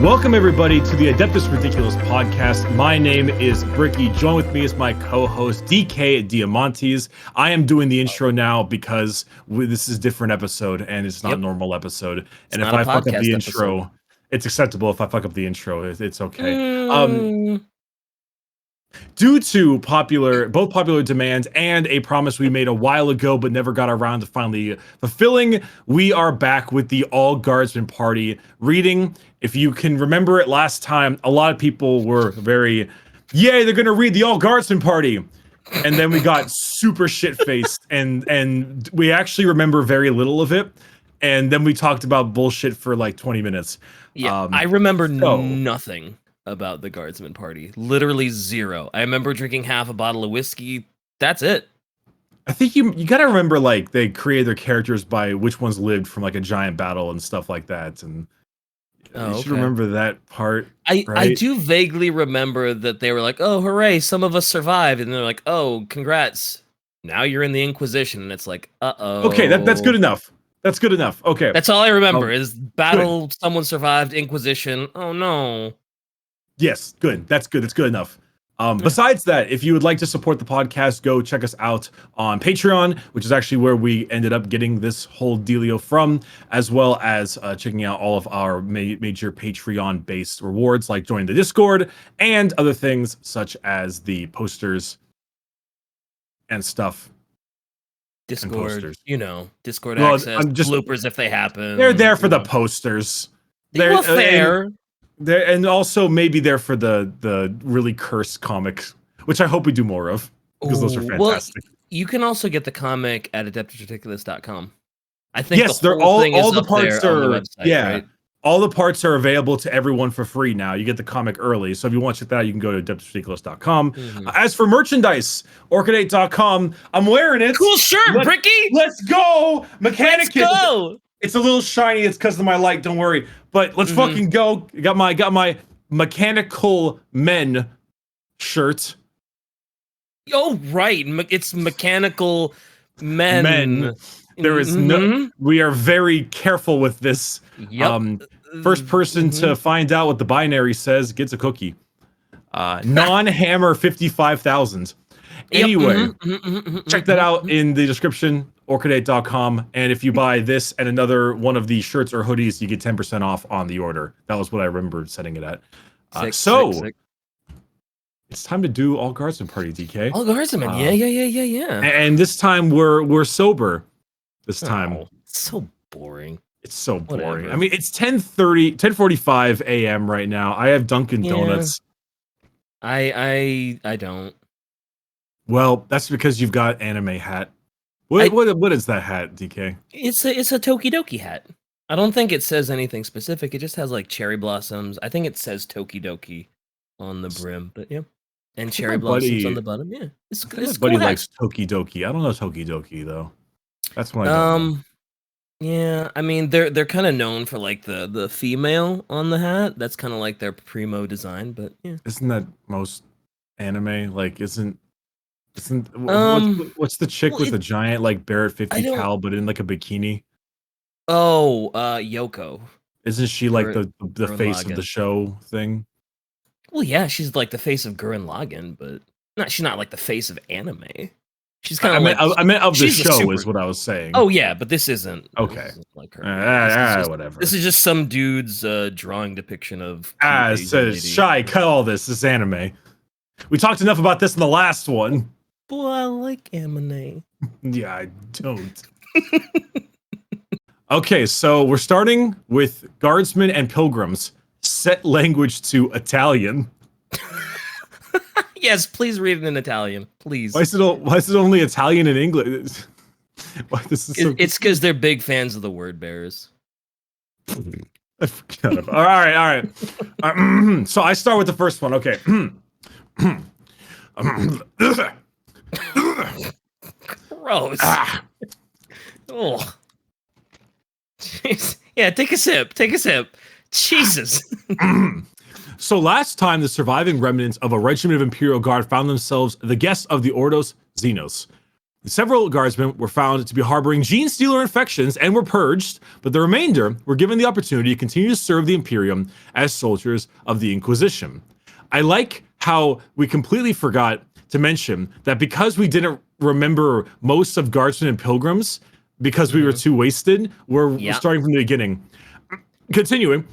Welcome, everybody, to the Adeptus Ridiculous podcast. My name is Bricky. Join with me is my co-host, DK Diamantes. I am doing the intro now because this is a different episode, and it's not a normal episode. And if I fuck up the intro, it's acceptable. If I fuck up the intro, it's okay. Due to both popular demands and a promise we made a while ago but never got around to finally fulfilling, we are back with the All Guardsmen Party reading. If you can remember it last time, a lot of people were very, yay, they're gonna read the All Guardsmen Party. And then we got super shit-faced and we actually remember very little of it. And then we talked about bullshit for like 20 minutes. Yeah, I remember nothing about the Guardsmen Party. Literally zero. I remember drinking half a bottle of whiskey. That's it. I think you gotta remember, like, they created their characters by which ones lived from like a giant battle and stuff like that, and you should remember that part. I do vaguely remember that they were like, oh hooray, some of us survived, and they're like, oh congrats, now you're in the Inquisition, and it's like, okay, that's good enough. That's good enough. Okay, that's all I remember is battle, someone survived, Inquisition, oh no. Yes, good. That's good. That's good enough. Besides that, if you would like to support the podcast, go check us out on Patreon, which is actually where we ended up getting this whole dealio from, as well as checking out all of our major Patreon-based rewards, like joining the Discord and other things such as the posters and stuff. Discord, Discord access, bloopers if they happen. They're there for the posters. They're fair. And also maybe there for the really cursed comics, which I hope we do more of, because those are fantastic. Well, you can also get the comic at adeptusridiculous.com. I think yes, they're all the parts are on the website, right? All the parts are available to everyone for free now. You get the comic early, so if you want to check that out, you can go to adeptusridiculous.com. As for merchandise, orchidate.com. I'm wearing it. Cool shirt, Bricky. Let's go, Mechanicus. Let's go. It's a little shiny. It's because of my light. Don't worry. But let's fucking go. Got my mechanical men shirt. Oh right, it's mechanical men. There is no. We are very careful with this. Yep. First person to find out what the binary says gets a cookie. Non-hammer 55,000. Anyway, check that out in the description. Orchidate.com, and if you buy this and another one of the shirts or hoodies, you get 10% off on the order. That was what I remember setting it at. Sick. It's time to do All Guardsmen Party, DK. All Guardsmen, yeah. And this time we're sober. This time. It's so boring. It's so boring. Whatever. I mean, it's 10:45 a.m. right now. I have Dunkin' Donuts. I don't. Well, that's because you've got anime hat. What is that hat, DK? It's a Tokidoki hat. I don't think it says anything specific. It just has like cherry blossoms. I think it says Tokidoki on the brim, but yeah, and cherry blossoms on the bottom. Yeah, it's my buddy likes Tokidoki. I don't know Tokidoki though. That's what I don't know. Yeah, I mean they're kind of known for like the female on the hat. That's kind of like their primo design, but yeah. Isn't that most anime? Like, what's the chick with the giant like Barrett 50 cal but in like a bikini? Oh, Yoko. Isn't she like the face of the show thing? Well, yeah, she's like the face of Gurren Lagann, but she's not like the face of anime. She's kind of I meant of the show is what I was saying. Oh yeah, but this isn't. Okay. This isn't like her. Whatever. This is just some dude's drawing depiction of. It says shy. Cut all this. This is anime. We talked enough about this in the last one. Boy, I like anime. Yeah, I don't. Okay, so we're starting with Guardsmen and Pilgrims. Set language to Italian. Yes, please read it in Italian, please. Why is it only Italian and English? It's because they're big fans of the word bearers. I forgot. All right. So I start with the first one. Okay. Gross. Oh. Jeez. Yeah, take a sip. Jesus. So last time, the surviving remnants of a regiment of Imperial Guard found themselves the guests of the Ordos Xenos. Several guardsmen were found to be harboring gene stealer infections and were purged, but the remainder were given the opportunity to continue to serve the Imperium as soldiers of the Inquisition. I like how we completely forgot to mention that because we didn't remember most of Guardsmen and Pilgrims, because we were too wasted, we're starting from the beginning. Continuing.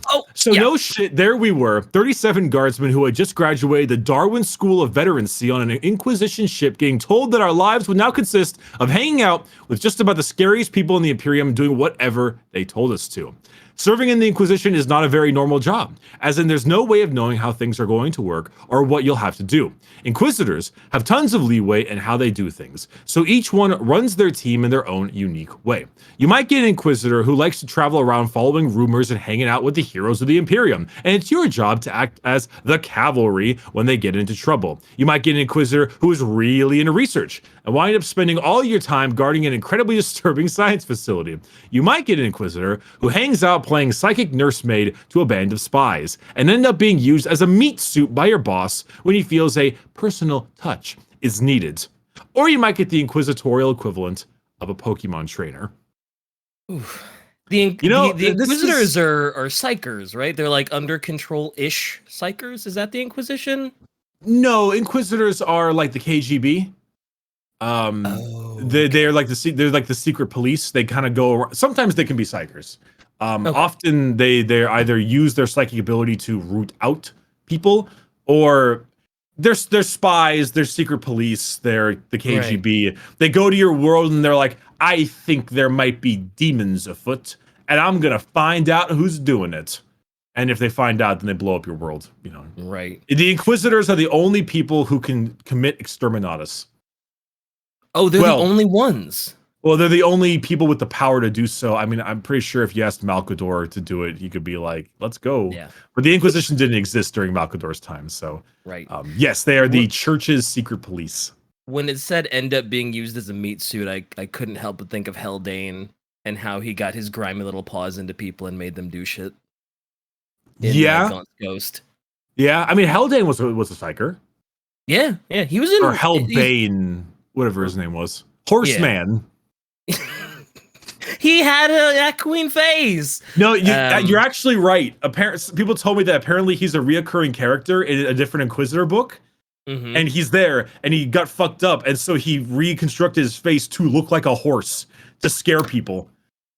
No shit, there we were, 37 guardsmen who had just graduated the Darwin School of Veterancy on an Inquisition ship, getting told that our lives would now consist of hanging out with just about the scariest people in the Imperium doing whatever they told us to. Serving in the Inquisition is not a very normal job, as in there's no way of knowing how things are going to work or what you'll have to do. Inquisitors have tons of leeway in how they do things, so each one runs their team in their own unique way. You might get an Inquisitor who likes to travel around following rumors and hanging out with the heroes of the Imperium, and it's your job to act as the cavalry when they get into trouble. You might get an Inquisitor who is really into research and wind up spending all your time guarding an incredibly disturbing science facility. You might get an Inquisitor who hangs out playing psychic nursemaid to a band of spies, and end up being used as a meat suit by your boss when he feels a personal touch is needed. Or you might get the inquisitorial equivalent of a Pokemon trainer. Oof. The Inquisitors are Psychers, right? They're like under control-ish Psychers. Is that the Inquisition? No, Inquisitors are like the KGB. They're like the secret police. They kind of go around. Sometimes they can be Psychers. Often they either use their psychic ability to root out people, or they're spies, they're secret police, they're the KGB. Right. They go to your world and they're like, I think there might be demons afoot, and I'm gonna find out who's doing it. And if they find out, then they blow up your world. You know, right? The Inquisitors are the only people who can commit exterminatus. Oh, they're the only ones. Well, they're the only people with the power to do so. I mean, I'm pretty sure if you asked Malcador to do it, he could be like, let's go. Yeah. But the Inquisition didn't exist during Malcador's time. So, yes, they are the church's secret police. When it said end up being used as a meat suit, I couldn't help but think of Haldane and how he got his grimy little paws into people and made them do shit. Gaunt's Ghost. Yeah, I mean, Haldane was a Psyker. Yeah, he was in... Or Hellbane, whatever his name was. Horseman. Yeah. He had a queen phase. No, you're actually right. People told me that apparently he's a reoccurring character in a different Inquisitor book. Mm-hmm. And he's there, and he got fucked up, and so he reconstructed his face to look like a horse to scare people.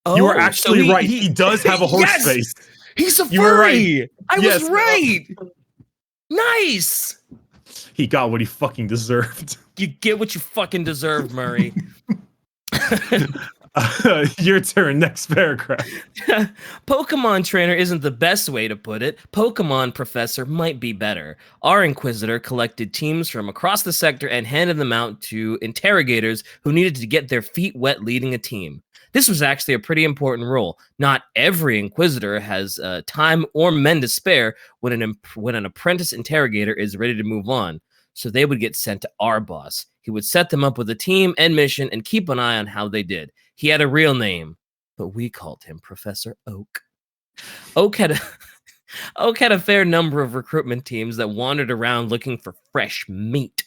You are actually right. He does have a horse face. He's a furry. Right. I was right. Nice. He got what he fucking deserved. You get what you fucking deserve, Murray. Your turn. Next paragraph. Pokemon trainer isn't the best way to put it. Pokemon professor might be better. Our Inquisitor collected teams from across the sector and handed them out to interrogators who needed to get their feet wet leading a team. This was actually a pretty important role. Not every Inquisitor has time or men to spare when an apprentice interrogator is ready to move on. So they would get sent to our boss. He would set them up with a team and mission and keep an eye on how they did. He had a real name, but we called him Professor Oak. Oak had a fair number of recruitment teams that wandered around looking for fresh meat.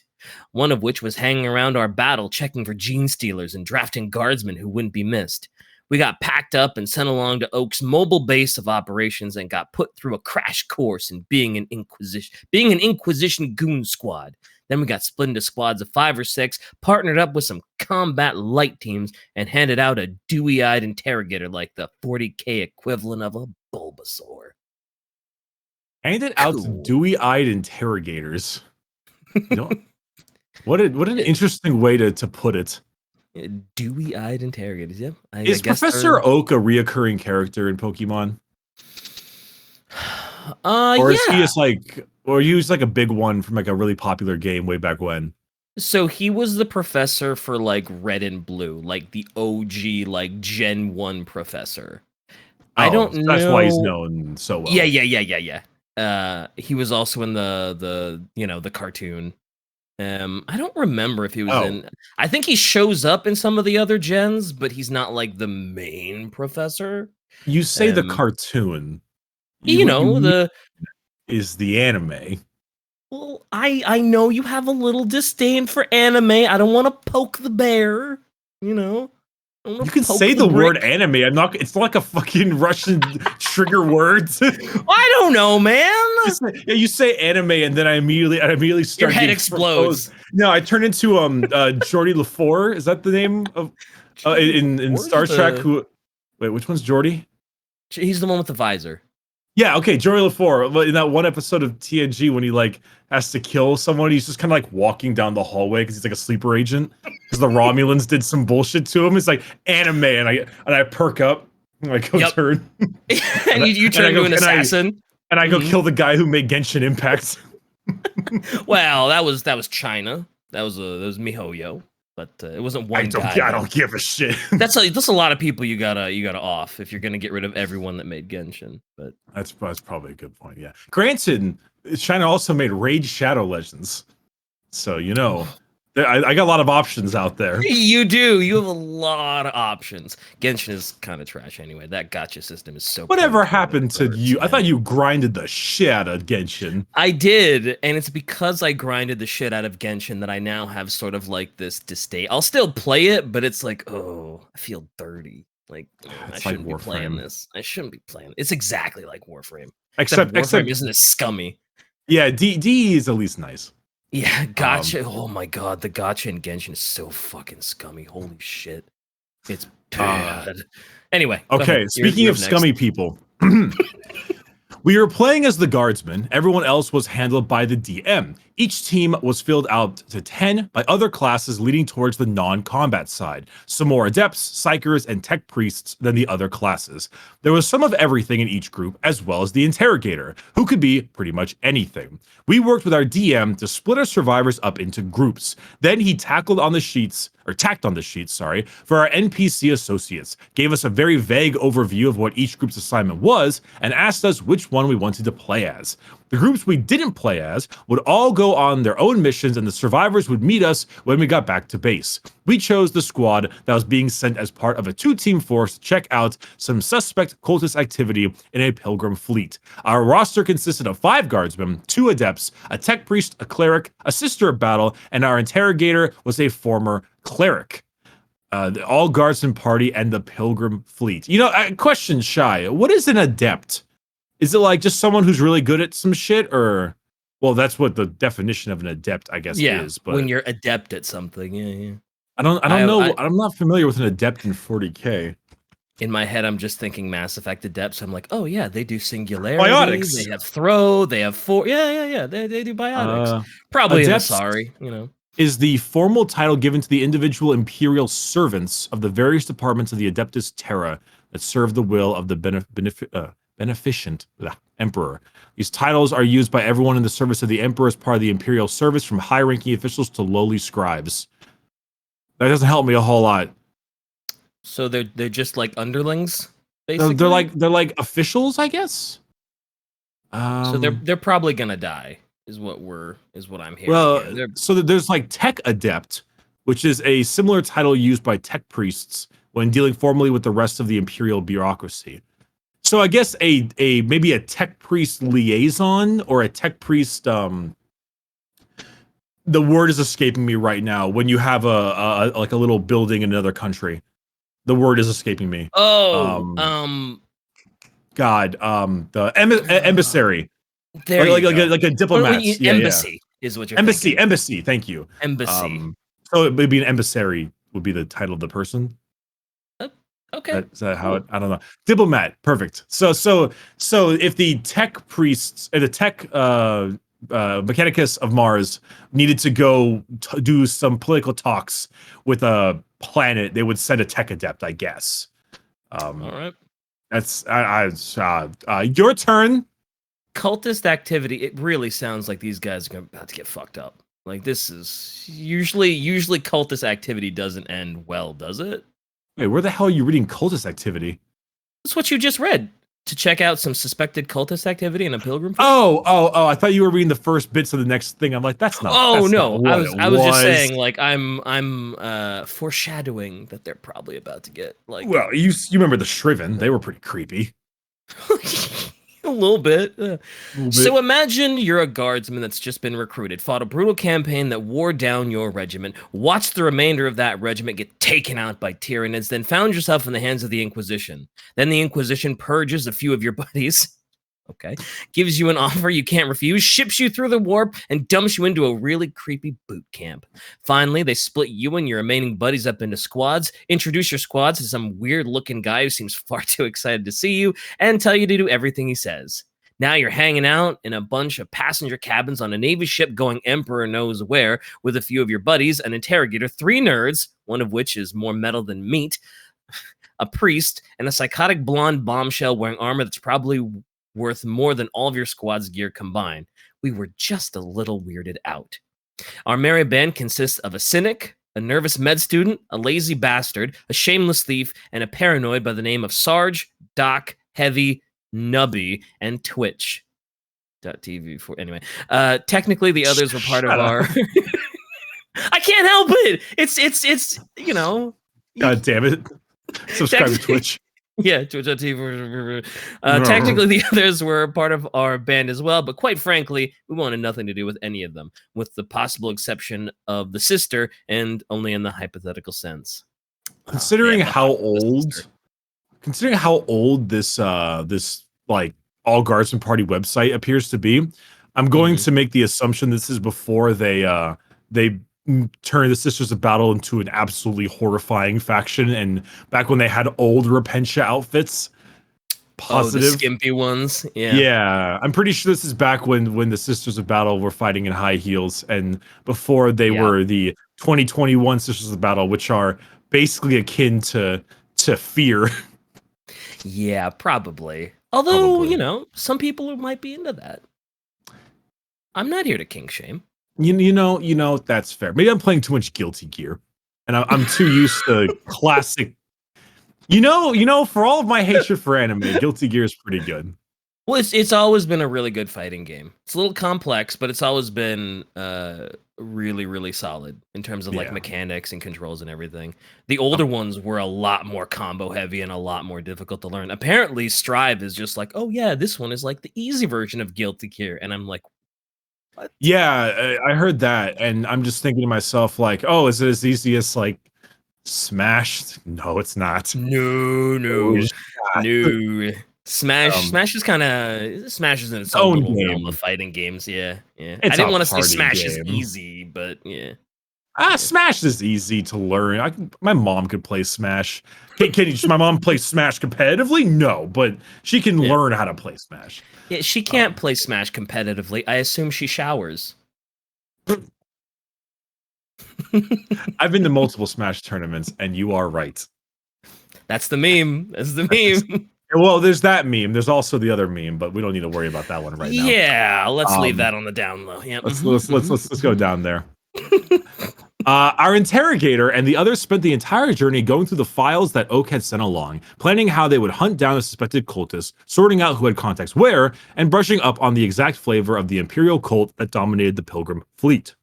One of which was hanging around our battle checking for gene stealers and drafting guardsmen who wouldn't be missed. We got packed up and sent along to Oak's mobile base of operations and got put through a crash course in being an Inquisition goon squad. Then we got split into squads of 5 or 6, partnered up with some combat light teams, and handed out a dewy-eyed interrogator like the 40k equivalent of a Bulbasaur. Handed out to dewy-eyed interrogators. You know, what an interesting way to put it. Dewy-eyed interrogators, yeah. Is Professor Oak a reoccurring character in Pokemon? Or is he just like, or he was like a big one from like a really popular game way back when? So he was the professor for like Red and Blue, like the OG, like Gen 1 professor. I don't know. That's why he's known so well. Yeah. He was also in the cartoon. I don't remember if he was in. I think he shows up in some of the other gens, but he's not like the main professor. You say the cartoon. You know, is the anime. Well, I know you have a little disdain for anime. I don't want to poke the bear, you know. You can say the word anime. I'm not. It's not like a fucking Russian trigger word. I don't know, man. You say anime, and then I immediately start. Your head explodes. No, I turn into Geordie LaFour. Is that the name of in Star Trek? Who? Wait, which one's Geordie? He's the one with the visor. Yeah, okay, Geordie LaFour. In that one episode of TNG, when he like has to kill someone, he's just kind of like walking down the hallway because he's like a sleeper agent. Because the Romulans did some bullshit to him. It's like anime, and I perk up, and I go turn, and you turn into an assassin, and I go kill the guy who made Genshin Impact. Well, that was China. That was MiHoYo. But it wasn't one guy. I don't give a shit. That's a lot of people you gotta off if you're gonna get rid of everyone that made Genshin. But that's probably a good point. Yeah. Granted, China also made Raid Shadow Legends, so I got a lot of options out there. You do. You have a lot of options. Genshin is kind of trash anyway. That gacha system is so. Whatever happened to you? Man. I thought you grinded the shit out of Genshin. I did, and it's because I grinded the shit out of Genshin that I now have sort of like this disdain. I'll still play it, but it's like, oh, I feel dirty. Like I shouldn't be playing this. I shouldn't be playing. It's exactly like Warframe. Except Warframe isn't as scummy. Yeah, D is at least nice. Yeah, gotcha. Oh my god, the gotcha in Genshin is so fucking scummy. Holy shit. It's bad. Anyway. Okay, speaking of scummy people. We were playing as the Guardsmen. Everyone else was handled by the DM. Each team was filled out to 10 by other classes leading towards the non-combat side. Some more adepts, psychers, and tech priests than the other classes. There was some of everything in each group, as well as the interrogator, who could be pretty much anything. We worked with our DM to split our survivors up into groups. Then he tacked on the sheets, for our NPC associates, gave us a very vague overview of what each group's assignment was, and asked us which one we wanted to play as. The groups we didn't play as would all go on their own missions, and the survivors would meet us when we got back to base. We chose the squad that was being sent as part of a 2-team force to check out some suspect cultist activity in a Pilgrim fleet. Our roster consisted of 5 guardsmen, 2 adepts, a tech priest, a cleric, a sister of battle, and our interrogator was a former cleric. All Guardsmen Party and the Pilgrim fleet. Question, Shy. What is an adept? Is it like just someone who's really good at some shit, or? Well, that's what the definition of an adept, I guess, is. But when you're adept at something, yeah. I don't know. I'm not familiar with an adept in 40K. In my head, I'm just thinking Mass Effect adepts. I'm like, oh yeah, they do singularity. Biotics. They have throw. They have four. Yeah. They do biotics. Probably sorry, is the formal title given to the individual imperial servants of the various departments of the Adeptus Terra that serve the will of the beneficent emperor. These titles are used by everyone in the service of the emperor as part of the imperial service, from high-ranking officials to lowly scribes. That doesn't help me a whole lot. So they're just like underlings, basically? They're like officials, I guess. So they're probably gonna die, is what I'm hearing. Well, so there's like tech adept, which is a similar title used by tech priests when dealing formally with the rest of the imperial bureaucracy. So I guess a maybe a tech priest liaison or a tech priest. The word is escaping me right now. When you have a little building in another country, the word is escaping me. The emissary. There like a diplomat. Embassy is what you're thinking. Embassy. Thank you. Embassy. So it would be an emissary would be the title of the person. Okay. Is that how it? I don't know. Diplomat. Perfect. So if the tech priests, the tech Mechanicus of Mars needed to go do some political talks with a planet, they would send a tech adept, I guess. All right. That's your turn. Cultist activity. It really sounds like these guys are about to get fucked up. Like, this is usually cultist activity doesn't end well, does it? Wait, where the hell are you reading cultist activity? That's what you just read. To check out some suspected cultist activity in a Pilgrim. Oh! I thought you were reading the first bits of the next thing. I'm like, that's not. Oh that's no! Not I was just saying, like, I'm foreshadowing that they're probably about to get like. Well, you remember the Shriven? They were pretty creepy. A little bit. Little So bit. imagine you're a guardsman that's just been recruited, fought a brutal campaign that wore down your regiment, watched the remainder of that regiment get taken out by Tyranids, then found yourself in the hands of the Inquisition. Then the Inquisition purges a few of your buddies. Okay. Gives you an offer you can't refuse, ships you through the warp, and dumps you into a really creepy boot camp. Finally, they split you and your remaining buddies up into squads, introduce your squads to some weird looking guy who seems far too excited to see you, and tell you to do everything he says. Now you're hanging out in a bunch of passenger cabins on a Navy ship going emperor knows where with a few of your buddies, an interrogator, 3 nerds, one of which is more metal than meat, a priest, and a psychotic blonde bombshell wearing armor that's probably worth more than all of your squad's gear combined. We were just a little weirded out. Our merry band consists of a cynic, a nervous med student, a lazy bastard, a shameless thief, and a paranoid by the name of Sarge, Doc, Heavy, Nubby, and Twitch. .tv for anyway. Technically, the others were part of our. I can't help it. It's you know. God damn it! Subscribe to Twitch. Yeah, Twitch.tv. Technically, the others were part of our band as well, but quite frankly, we wanted nothing to do with any of them, with the possible exception of the sister, and only in the hypothetical sense. Considering how old this this like all Guardsmen Party website appears to be, I'm going to make the assumption this is before they turn the Sisters of Battle into an absolutely horrifying faction, and back when they had old Repentia outfits. Positive. Oh, the skimpy ones. Yeah, I'm pretty sure this is back when the Sisters of Battle were fighting in high heels, and before they were the 2021 Sisters of Battle, which are basically akin to fear. Yeah, probably. Although, you know, some people might be into that. I'm not here to kink shame. You know, that's fair. Maybe I'm playing too much Guilty Gear, and I'm too used to classic. You know, for all of my hatred for anime, Guilty Gear is pretty good. Well, it's always been a really good fighting game. It's a little complex, but it's always been really, really solid in terms of like mechanics and controls and everything. The older ones were a lot more combo heavy and a lot more difficult to learn. Apparently, Strive is just like, oh yeah, this one is like the easy version of Guilty Gear, and I'm like, what? Yeah, I heard that, and I'm just thinking to myself, like, oh, is it as easy as like Smash? No, it's not. No. Smash is kind of Smash is in its own little realm of fighting games. Yeah. I didn't want to say Smash is easy, but yeah. Smash is easy to learn. My mom could play Smash. Can my mom play Smash competitively? No, but she can learn how to play Smash. Yeah, she can't play Smash competitively. I assume she showers. I've been to multiple Smash tournaments, and you are right. That's the meme. Well, there's that meme. There's also the other meme, but we don't need to worry about that one right now. Yeah, let's leave that on the down low. Yeah. Let's go down there. Our interrogator and the others spent the entire journey going through the files that Oak had sent along, planning how they would hunt down the suspected cultists, sorting out who had contacts where, and brushing up on the exact flavor of the Imperial cult that dominated the Pilgrim fleet.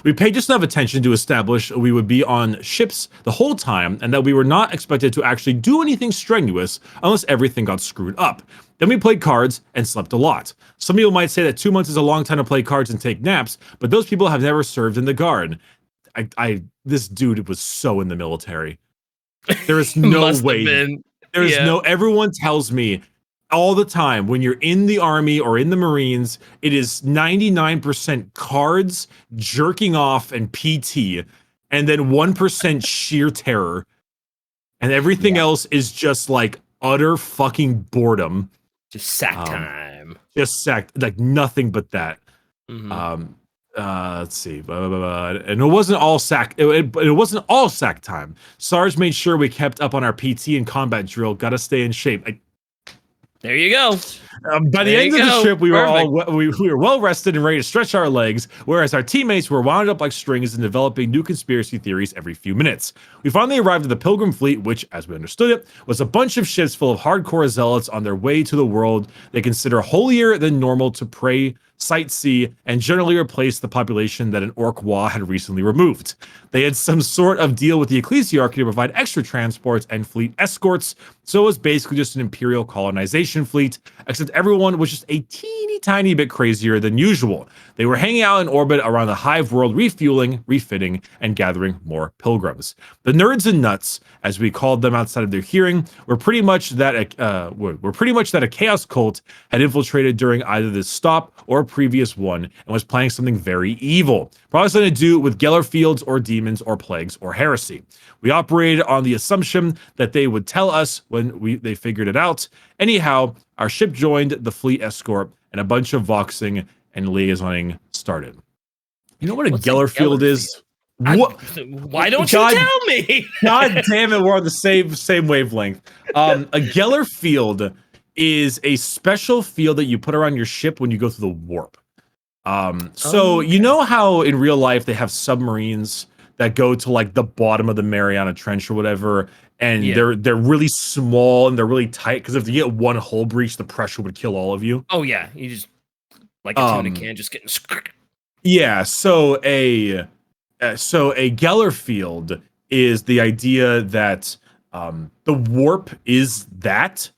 We paid just enough attention to establish we would be on ships the whole time, and that we were not expected to actually do anything strenuous unless everything got screwed up. Then we played cards and slept a lot. Some people might say that 2 months is a long time to play cards and take naps, but those people have never served in the Guard. This dude was so in the military. There is no way. Everyone tells me all the time when you're in the Army or in the Marines, it is 99% cards, jerking off, and PT, and then 1% sheer terror. And everything else is just like utter fucking boredom. Just sack time. Just sack, like nothing but that. Let's see. And it wasn't all sack. It wasn't all sack time. Sarge made sure we kept up on our PT and combat drill. Gotta stay in shape. There you go. By the end of the trip, we were well rested and ready to stretch our legs, whereas our teammates were wound up like strings and developing new conspiracy theories every few minutes. We finally arrived at the Pilgrim fleet, which, as we understood it, was a bunch of ships full of hardcore zealots on their way to the world they consider holier than normal to pray, sightsee, and generally replace the population that an Orc-Wa had recently removed. They had some sort of deal with the Ecclesiarchy to provide extra transports and fleet escorts So it was basically just an imperial colonization fleet, except everyone was just a teeny tiny bit crazier than usual. They were hanging out in orbit around the hive world, refueling, refitting, and gathering more pilgrims. The nerds and nuts, as we called them outside of their hearing, were pretty much that a chaos cult had infiltrated during either this stop or a previous one and was planning something very evil. Probably something to do with Geller fields or demons or plagues or heresy. We operated on the assumption that they would tell us when they figured it out. Anyhow, our ship joined the fleet escort and a bunch of voxing and liaisoning started. You know what a Geller field is? What? Why don't you tell me? God damn it, we're on the same wavelength. A Geller field is a special field that you put around your ship when you go through the warp. You know how in real life they have submarines that go to like the bottom of the Mariana Trench or whatever, and they're really small and they're really tight because if you get one hull breach, the pressure would kill all of you. Oh yeah, you just like a tuna can just getting. Yeah, so a Geller field is the idea that the warp is that.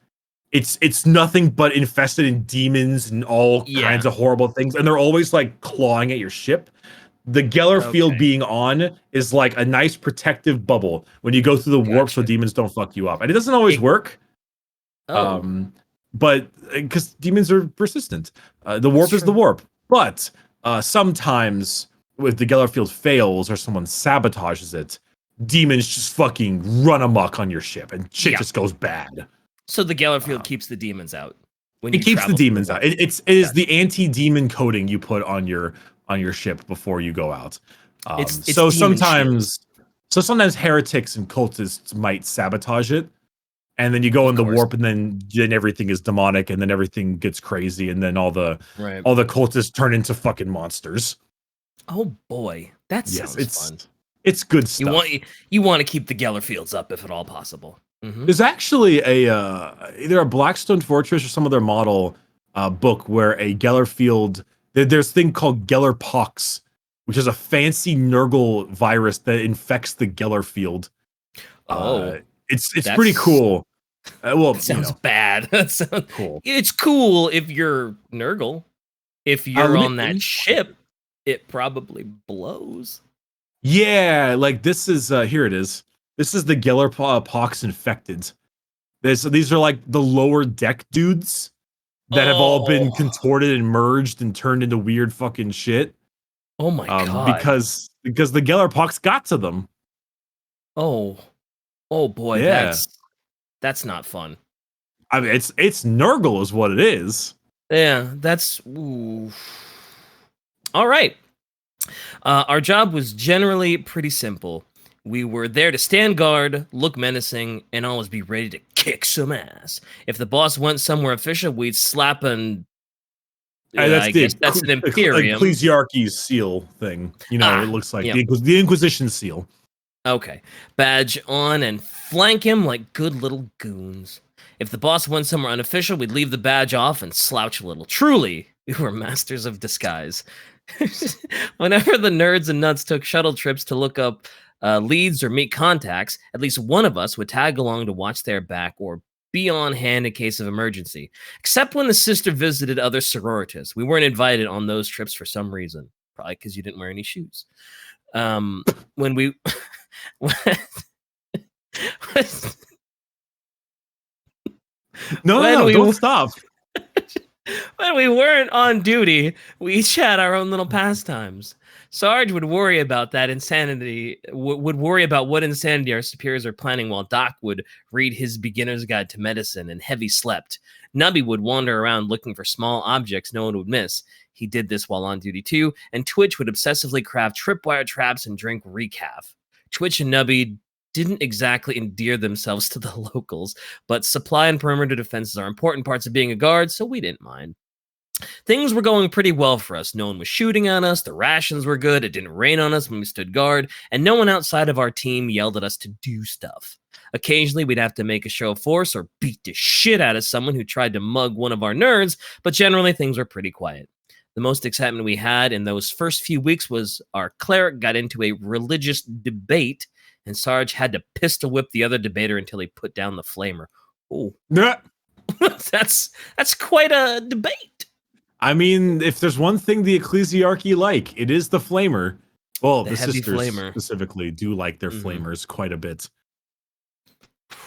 It's nothing but infested in demons and all kinds of horrible things, and they're always like clawing at your ship. The Geller field being on is like a nice protective bubble when you go through the warp so demons don't fuck you up. And it doesn't always work. But because demons are persistent. The warp is the warp. But sometimes if the Geller field fails or someone sabotages it, demons just fucking run amok on your ship and shit just goes bad. So the Geller field keeps the demons out. It keeps the demons out. It is the anti-demon coating you put on your ship before you go out. So sometimes heretics and cultists might sabotage it, and then you go in the warp, and then everything is demonic, and then everything gets crazy, and then all the cultists turn into fucking monsters. Oh boy, that sounds fun. It's good stuff. You want to keep the Geller fields up if at all possible. Mm-hmm. There's actually either a Blackstone Fortress or some other model book where a Geller field. There's a thing called Geller pox, which is a fancy Nurgle virus that infects the Geller field. It's pretty cool. That sounds bad. That sounds cool. It's cool if you're Nurgle. If you're on that ship, it probably blows. Yeah, like this is here it is. This is the Geller pox infected. These are like the lower deck dudes that have all been contorted and merged and turned into weird fucking shit. Oh my god! Because the Geller pox got to them. Oh boy, that's not fun. I mean, it's Nurgle is what it is. Yeah, that's all right. Our job was generally pretty simple. We were there to stand guard, look menacing, and always be ready to kick some ass. If the boss went somewhere official, we'd slap an... I guess that's an Imperium. Ecclesiarchy's seal thing. You know, it looks like the Inquisition seal. Okay. Badge on and flank him like good little goons. If the boss went somewhere unofficial, we'd leave the badge off and slouch a little. Truly, we were masters of disguise. Whenever the nerds and nuts took shuttle trips to look up leads or meet contacts, at least one of us would tag along to watch their back or be on hand in case of emergency. Except when the sister visited other sororitas. We weren't invited on those trips for some reason. Probably because you didn't wear any shoes. When we... don't stop. When we weren't on duty, we each had our own little pastimes. Sarge would worry about that insanity, would worry about what insanity our superiors are planning, while Doc would read his beginner's guide to medicine and heavy slept. Nubby would wander around looking for small objects no one would miss. He did this while on duty too, and Twitch would obsessively craft tripwire traps and drink recaf. Twitch and Nubby didn't exactly endear themselves to the locals, but supply and perimeter defenses are important parts of being a guard, so we didn't mind. Things were going pretty well for us. No one was shooting at us, the rations were good, it didn't rain on us when we stood guard, and no one outside of our team yelled at us to do stuff. Occasionally, we'd have to make a show of force or beat the shit out of someone who tried to mug one of our nerds, but generally things were pretty quiet. The most excitement we had in those first few weeks was our cleric got into a religious debate and Sarge had to pistol whip the other debater until he put down the flamer. Oh, Nah. that's quite a debate. I mean, if there's one thing the ecclesiarchy like, it is the flamer. Well, The the heavy sisters flamer. specifically do like their Mhm. flamers quite a bit.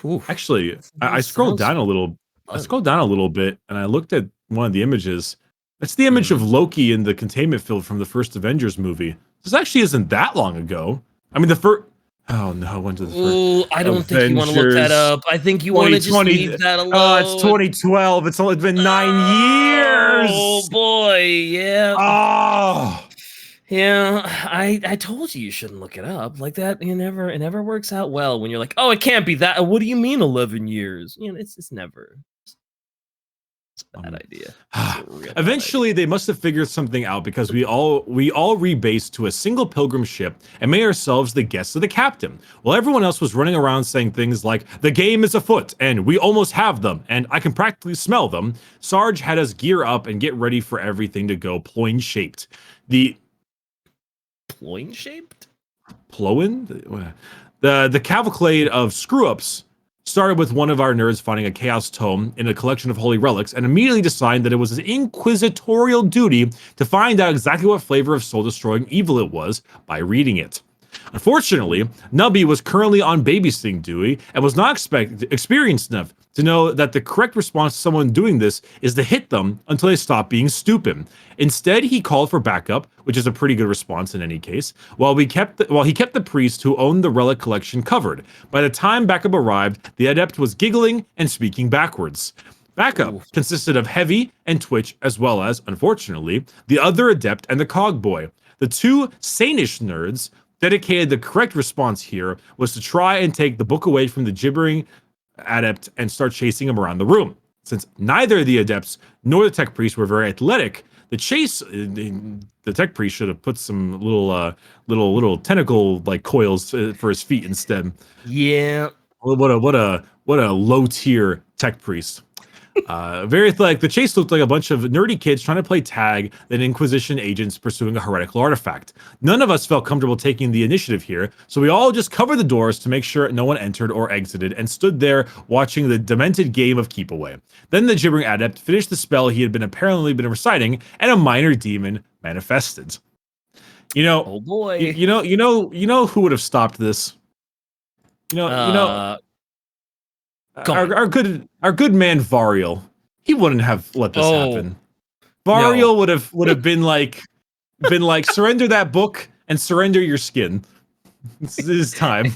Oof. Actually, I That scrolled sounds down a little. I fun. scrolled down a little bit, and I looked at one of the images. That's the image of Mhm. Loki in the containment field from the first Avengers movie. This actually isn't that long ago. I mean, the first. Oh no! When did the first Oh, I don't think you want to look that Avengers up. I think you want to just 2020? leave that It's alone. 2012. It's only been 9 years. Oh boy, yeah. Oh. Yeah, I told you shouldn't look it up like that. It never works out well when you're like, oh, it can't be that. What do you mean 11 years? It's never a bad idea. It's a real bad Eventually, they must have figured something out because we all rebased to a single pilgrim ship and made ourselves the guests of the captain, while everyone else was running around saying things like "the game is afoot" and "we almost have them" and "I can practically smell them." Sarge had us gear up and get ready for everything to go ploin shaped. The Ploin shaped? Ploin? The cavalcade of screw-ups started with one of our nerds finding a chaos tome in a collection of holy relics and immediately deciding that it was his inquisitorial duty to find out exactly what flavor of soul-destroying evil it was by reading it. Unfortunately, Nubby was currently on babysitting duty and was not experienced enough to know that the correct response to someone doing this is to hit them until they stop being stupid. Instead, he called for backup, which is a pretty good response in any case, while he kept the priest who owned the relic collection covered. By the time backup arrived, the adept was giggling and speaking backwards. Backup consisted of Heavy and Twitch, as well as, unfortunately, the other adept and the cog boy. The two sanish nerds dedicated the correct response here was to try and take the book away from the gibbering adept and start chasing him around the room. Since neither the adepts nor the tech priest were very athletic, the tech priest should have put some little tentacle like coils for his feet instead. Yeah. What a low tier tech priest. Very athletic. The chase looked like a bunch of nerdy kids trying to play tag than Inquisition agents pursuing a heretical artifact. None of us felt comfortable taking the initiative here, so we all just covered the doors to make sure no one entered or exited and stood there watching the demented game of keep away. Then the gibbering adept finished the spell he had apparently been reciting, and a minor demon manifested. You know, Oh boy. you know who would have stopped this? Our good man Varial, he wouldn't have let this happen. Varial would have been like surrender that book and surrender your skin. This is his time.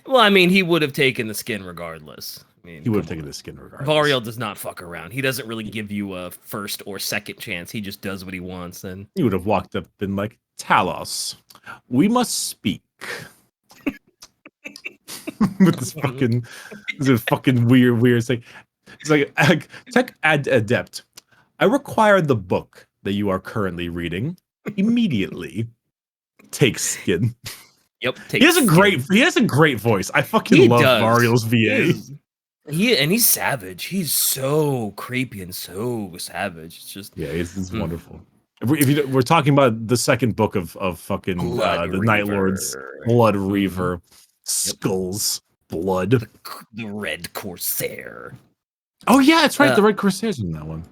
Well, I mean, he would have taken the skin regardless. I mean, He would have taken the skin regardless. Varial does not fuck around. He doesn't really give you a first or second chance. He just does what he wants. And he would have walked up and been like, Talos, we must speak. With this fucking weird thing. It's like tech adept. I require the book that you are currently reading immediately. Take skin. Yep. He has a great voice. I fucking love Varial's VA. He's savage. He's so creepy and so savage. It's just he's wonderful. We're talking about the second book of fucking the Night Lords, Blood Reaver. Skulls, blood. The Red Corsair. Oh yeah, that's right. The Red Corsairs in that one.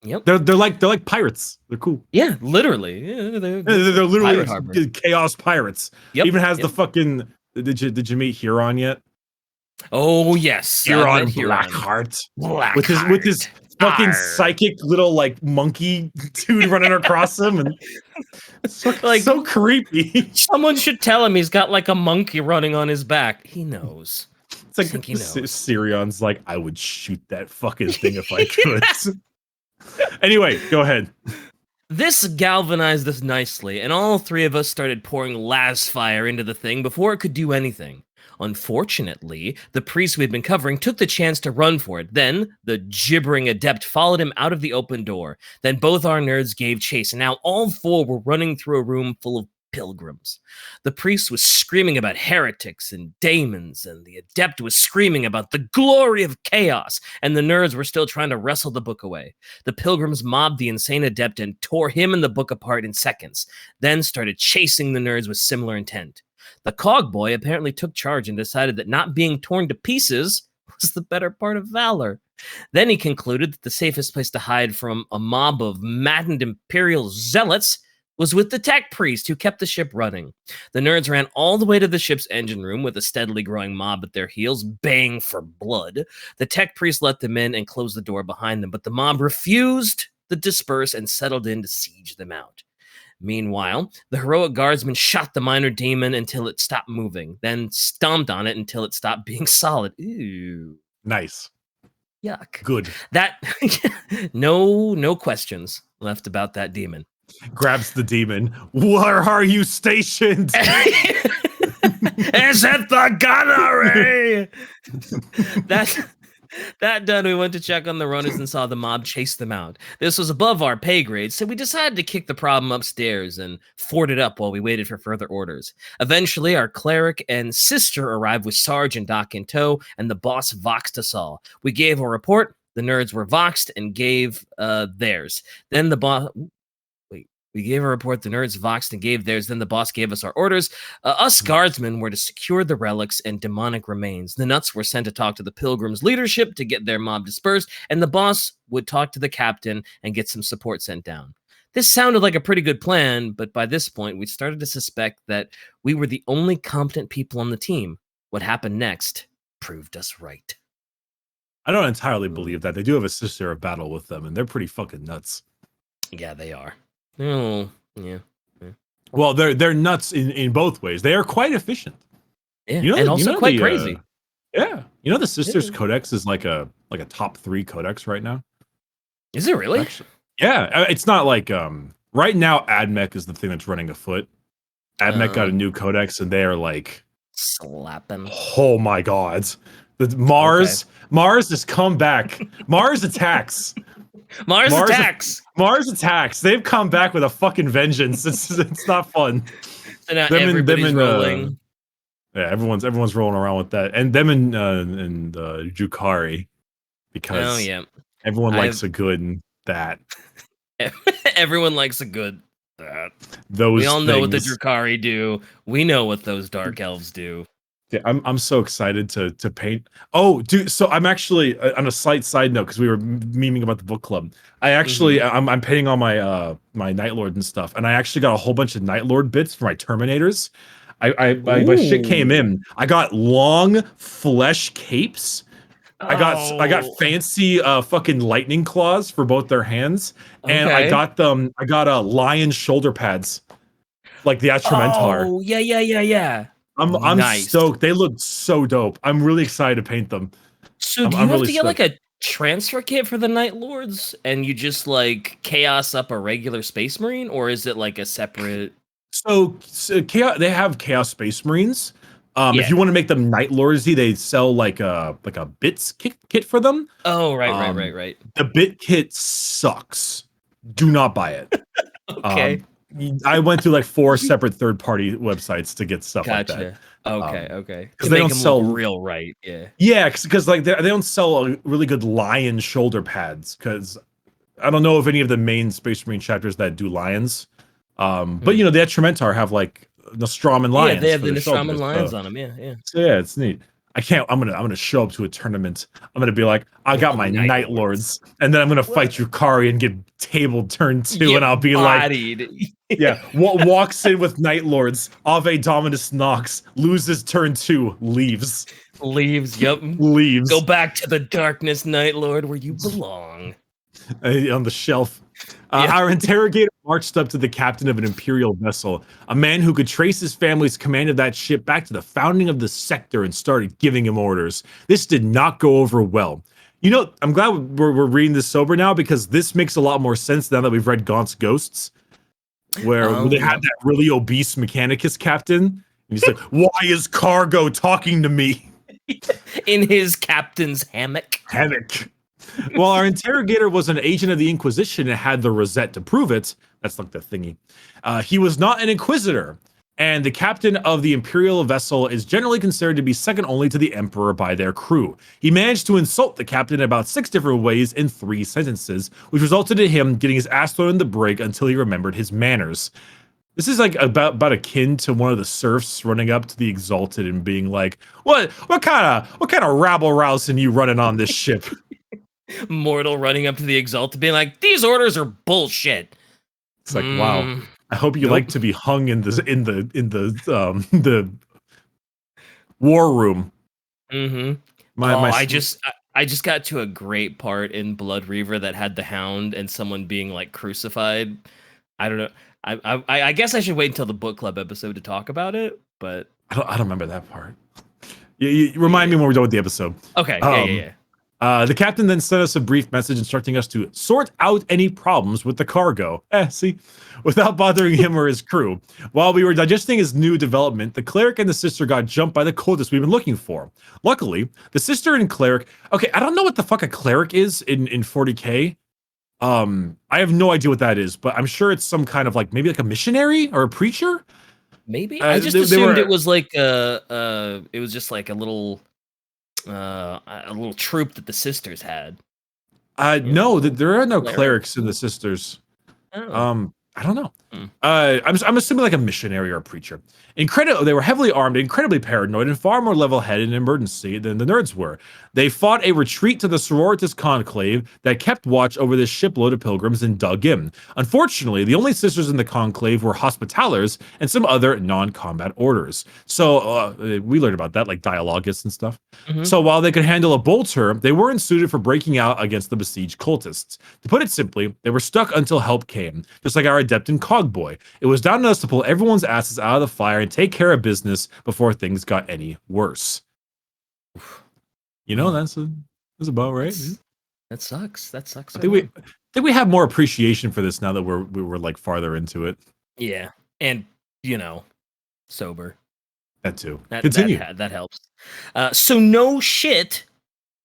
Yep. They're like pirates. They're cool. Yeah, literally. Yeah, they're literally chaos pirates. Yep. Even has the fucking. Did you meet Huron yet? Oh yes, Huron Blackheart. With his fucking psychic little like monkey dude running across him, and it's so creepy. Someone should tell him he's got like a monkey running on his back. He knows. It's like Sirion's like, I would shoot that fucking thing if I could. Anyway, go ahead. This galvanized us nicely, and all three of us started pouring las fire into the thing before it could do anything. Unfortunately, the priest we had been covering took the chance to run for it. Then, the gibbering adept followed him out of the open door. Then both our nerds gave chase, and now all four were running through a room full of pilgrims. The priest was screaming about heretics and daemons, and the adept was screaming about the glory of chaos, and the nerds were still trying to wrestle the book away. The pilgrims mobbed the insane adept and tore him and the book apart in seconds, then started chasing the nerds with similar intent. The cog boy apparently took charge and decided that not being torn to pieces was the better part of valor. Then he concluded that the safest place to hide from a mob of maddened Imperial zealots was with the tech priest who kept the ship running. The nerds ran all the way to the ship's engine room with a steadily growing mob at their heels, baying for blood. The tech priest let them in and closed the door behind them, but the mob refused to disperse and settled in to siege them out. Meanwhile, the heroic guardsman shot the minor demon until it stopped moving, then stomped on it until it stopped being solid. Ew. Nice. Yuck. Good. That no questions left about that demon. Grabs the demon. Where are you stationed? Is it the gunnery? That done, we went to check on the runners and saw the mob chase them out. This was above our pay grade, so we decided to kick the problem upstairs and fort it up while we waited for further orders. Eventually, our cleric and sister arrived with Sarge and Doc in tow, and the boss voxed us all. We gave a report. The nerds were voxed and gave theirs. Then the boss... We gave a report, the nerds voxed and gave theirs, then the boss gave us our orders. Us guardsmen were to secure the relics and demonic remains. The nuts were sent to talk to the Pilgrim's leadership to get their mob dispersed, and the boss would talk to the captain and get some support sent down. This sounded like a pretty good plan, but by this point, we started to suspect that we were the only competent people on the team. What happened next proved us right. I don't entirely believe that. They do have a sister of battle with them, and they're pretty fucking nuts. Yeah, they are. Oh, yeah. Well, they're nuts in both ways. They are quite efficient. Yeah, and also quite crazy. Yeah, the Sisters Codex is like a top 3 codex right now. Is it really? Actually, yeah, it's not like right now. AdMech is the thing that's running afoot. AdMech got a new codex, and they are like slapping. Oh my god, Mars has come back. Mars attacks. Mars attacks. Mars attacks. They've come back with a fucking vengeance. It's not fun. So now everybody's rolling. Yeah, everyone's rolling around with that, and them and Jukari, because everyone likes a good and that. Everyone likes a good that. Those we all know what the Jukari do. We know what those dark elves do. Yeah, I'm so excited to paint. Oh, dude! So I'm actually on a slight side note because we were memeing about the book club. I actually I'm painting on my my Night Lord and stuff, and I actually got a whole bunch of Night Lord bits for my Terminators. My shit came in. I got long flesh capes. I got fancy fucking lightning claws for both their hands, and I got lion shoulder pads, like the Atramentar. Oh yeah. I'm stoked. They look so dope. I'm really excited to paint them. So do you have to get like a transfer kit for the Night Lords, and you just like chaos up a regular Space Marine, or is it like a separate? So chaos. They have Chaos Space Marines. If you want to make them Night Lordsy, they sell like a bits kit for them. Oh right. The bit kit sucks. Do not buy it. Okay. I went through like 4 separate third-party websites to get stuff like that. Okay. Because they don't sell real right. Yeah. Yeah, because like they don't sell really good lion shoulder pads. Because I don't know of any of the main Space Marine chapters that do lions. But the Atramentar have like Nostroman lions. Yeah, they have the Nostroman lions on them. Yeah. So yeah, it's neat. I'm gonna show up to a tournament. I'm gonna be like, I got my Night Lords, and then I'm gonna fight Yukari and get tabled turn 2, and I'll be bodied. like, walks in with Night Lords, Ave Dominus Nox, loses turn 2, leaves. Yep. Leaves. Go back to the darkness, Night Lord, where you belong. On the shelf. Our interrogator marched up to the captain of an Imperial vessel, a man who could trace his family's command of that ship back to the founding of the sector, and started giving him orders. This did not go over well. I'm glad we're reading this sober now, because this makes a lot more sense now that we've read Gaunt's Ghosts, where they had that really obese Mechanicus captain. And he's like, why is Cargo talking to me? In his captain's hammock. Well, our interrogator was an agent of the Inquisition and had the rosette to prove it. That's like the thingy. He was not an Inquisitor, and the captain of the Imperial vessel is generally considered to be second only to the Emperor by their crew. He managed to insult the captain in about 6 different ways in 3 sentences, which resulted in him getting his ass thrown in the brig until he remembered his manners. This is like about akin to one of the serfs running up to the exalted and being like, what kind of rabble rousing you running on this ship? Mortal running up to the exalted being like, these orders are bullshit. It's like, wow. I hope you Nope. like to be hung in the war room. I just got to a great part in Blood Reaver that had the Hound and someone being like crucified. I don't know. I guess I should wait until the book club episode to talk about it, but I don't remember that part. You remind me when we're done with the episode. Okay. Yeah. The captain then sent us a brief message instructing us to sort out any problems with the cargo. See, without bothering him or his crew. While we were digesting his new development, the cleric and the sister got jumped by the cultists we've been looking for. Luckily, the sister and cleric. Okay, I don't know what the fuck a cleric is in 40K. I have no idea what that is, but I'm sure it's some kind of like maybe like a missionary or a preacher. Maybe I just assumed it was like it was just like a little troop that the sisters had. No, there are no clerics in the sisters. Oh. I don't know. I'm assuming like a missionary or a preacher. They were heavily armed, incredibly paranoid, and far more level-headed in emergency than the nerds were. They fought a retreat to the sororitas conclave that kept watch over this shipload of pilgrims and dug in. Unfortunately, the only sisters in the conclave were hospitallers and some other non-combat orders. So we learned about that, like dialogists and stuff. So while they could handle a bolter, they weren't suited for breaking out against the besieged cultists. To put it simply, they were stuck until help came, just like our adept in Cogboy. It was down to us to pull everyone's asses out of the fire and take care of business before things got any worse. You know, that's about right. That sucks. I think we have more appreciation for this now that we were like farther into it. Yeah, and sober. That too. Continue. That helps. So no shit.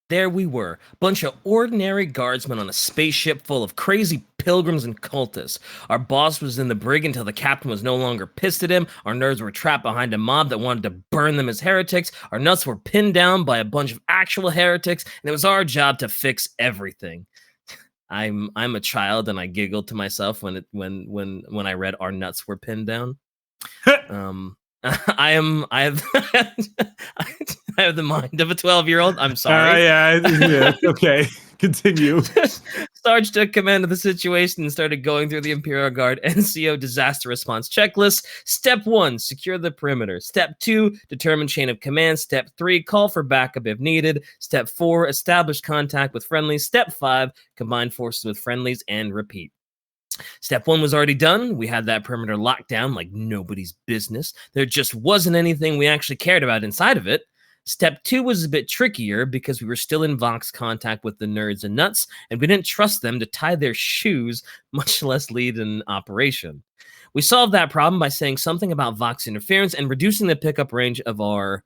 There we were, bunch of ordinary guardsmen on a spaceship full of crazy pilgrims and cultists. Our boss was in the brig until the captain was no longer pissed at him. Our nerds were trapped behind a mob that wanted to burn them as heretics. Our nuts were pinned down by a bunch of actual heretics, and it was our job to fix everything. I'm a child, and I giggled to myself when I read our nuts were pinned down. I have the mind of a 12-year-old. I'm sorry. Yeah. Okay. Continue. Sarge took command of the situation and started going through the Imperial Guard NCO disaster response checklist. Step 1, secure the perimeter. Step 2, determine chain of command. Step 3, call for backup if needed. Step 4, establish contact with friendlies. Step 5, combine forces with friendlies, and repeat. Step 1 was already done. We had that perimeter locked down like nobody's business. There just wasn't anything we actually cared about inside of it. Step 2 was a bit trickier because we were still in Vox contact with the nerds and nuts, and we didn't trust them to tie their shoes, much less lead an operation. We solved that problem by saying something about Vox interference and reducing the pickup range of our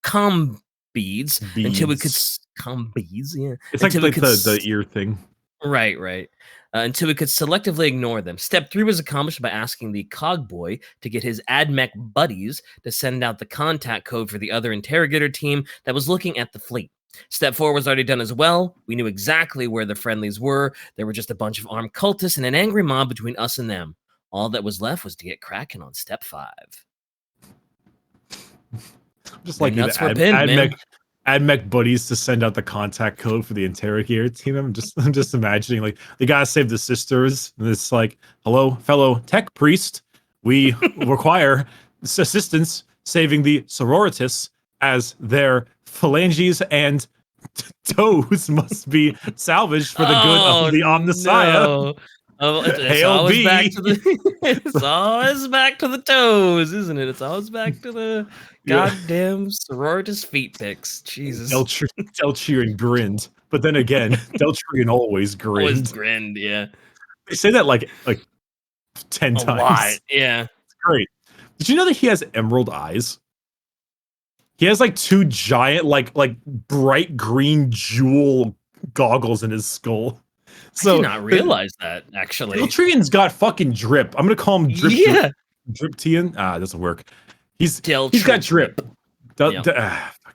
comm beads until we could comm beads. Yeah, it's like the ear thing. Right. Until we could selectively ignore them. Step 3 was accomplished by asking the Cogboy to get his AdMech buddies to send out the contact code for the other interrogator team that was looking at the fleet. Step 4 was already done as well. We knew exactly where the friendlies were. There were just a bunch of armed cultists and an angry mob between us and them. All that was left was to get cracking on step 5. Just like the AdMech buddies to send out the contact code for the interrogator team. I'm just imagining like they gotta save the sisters, and it's like, hello, fellow tech priest, we require assistance saving the sororitas as their phalanges and toes must be salvaged for the good of the Omnissiah. No. It's always back to it's always back to the toes, isn't it? It's always back to the goddamn sororitas feet pics. Jesus. Deltrian grinned, but then again, Deltrian always grinned. Always grinned, yeah. They say that like 10 times. Lot, yeah. It's great. Did you know that he has emerald eyes? He has like 2 giant, like bright green jewel goggles in his skull. So, I did not realize that, actually. Deltrian's got fucking drip. I'm gonna call him Drip. Yeah. Driptian? It doesn't work. He's got drip. Fuck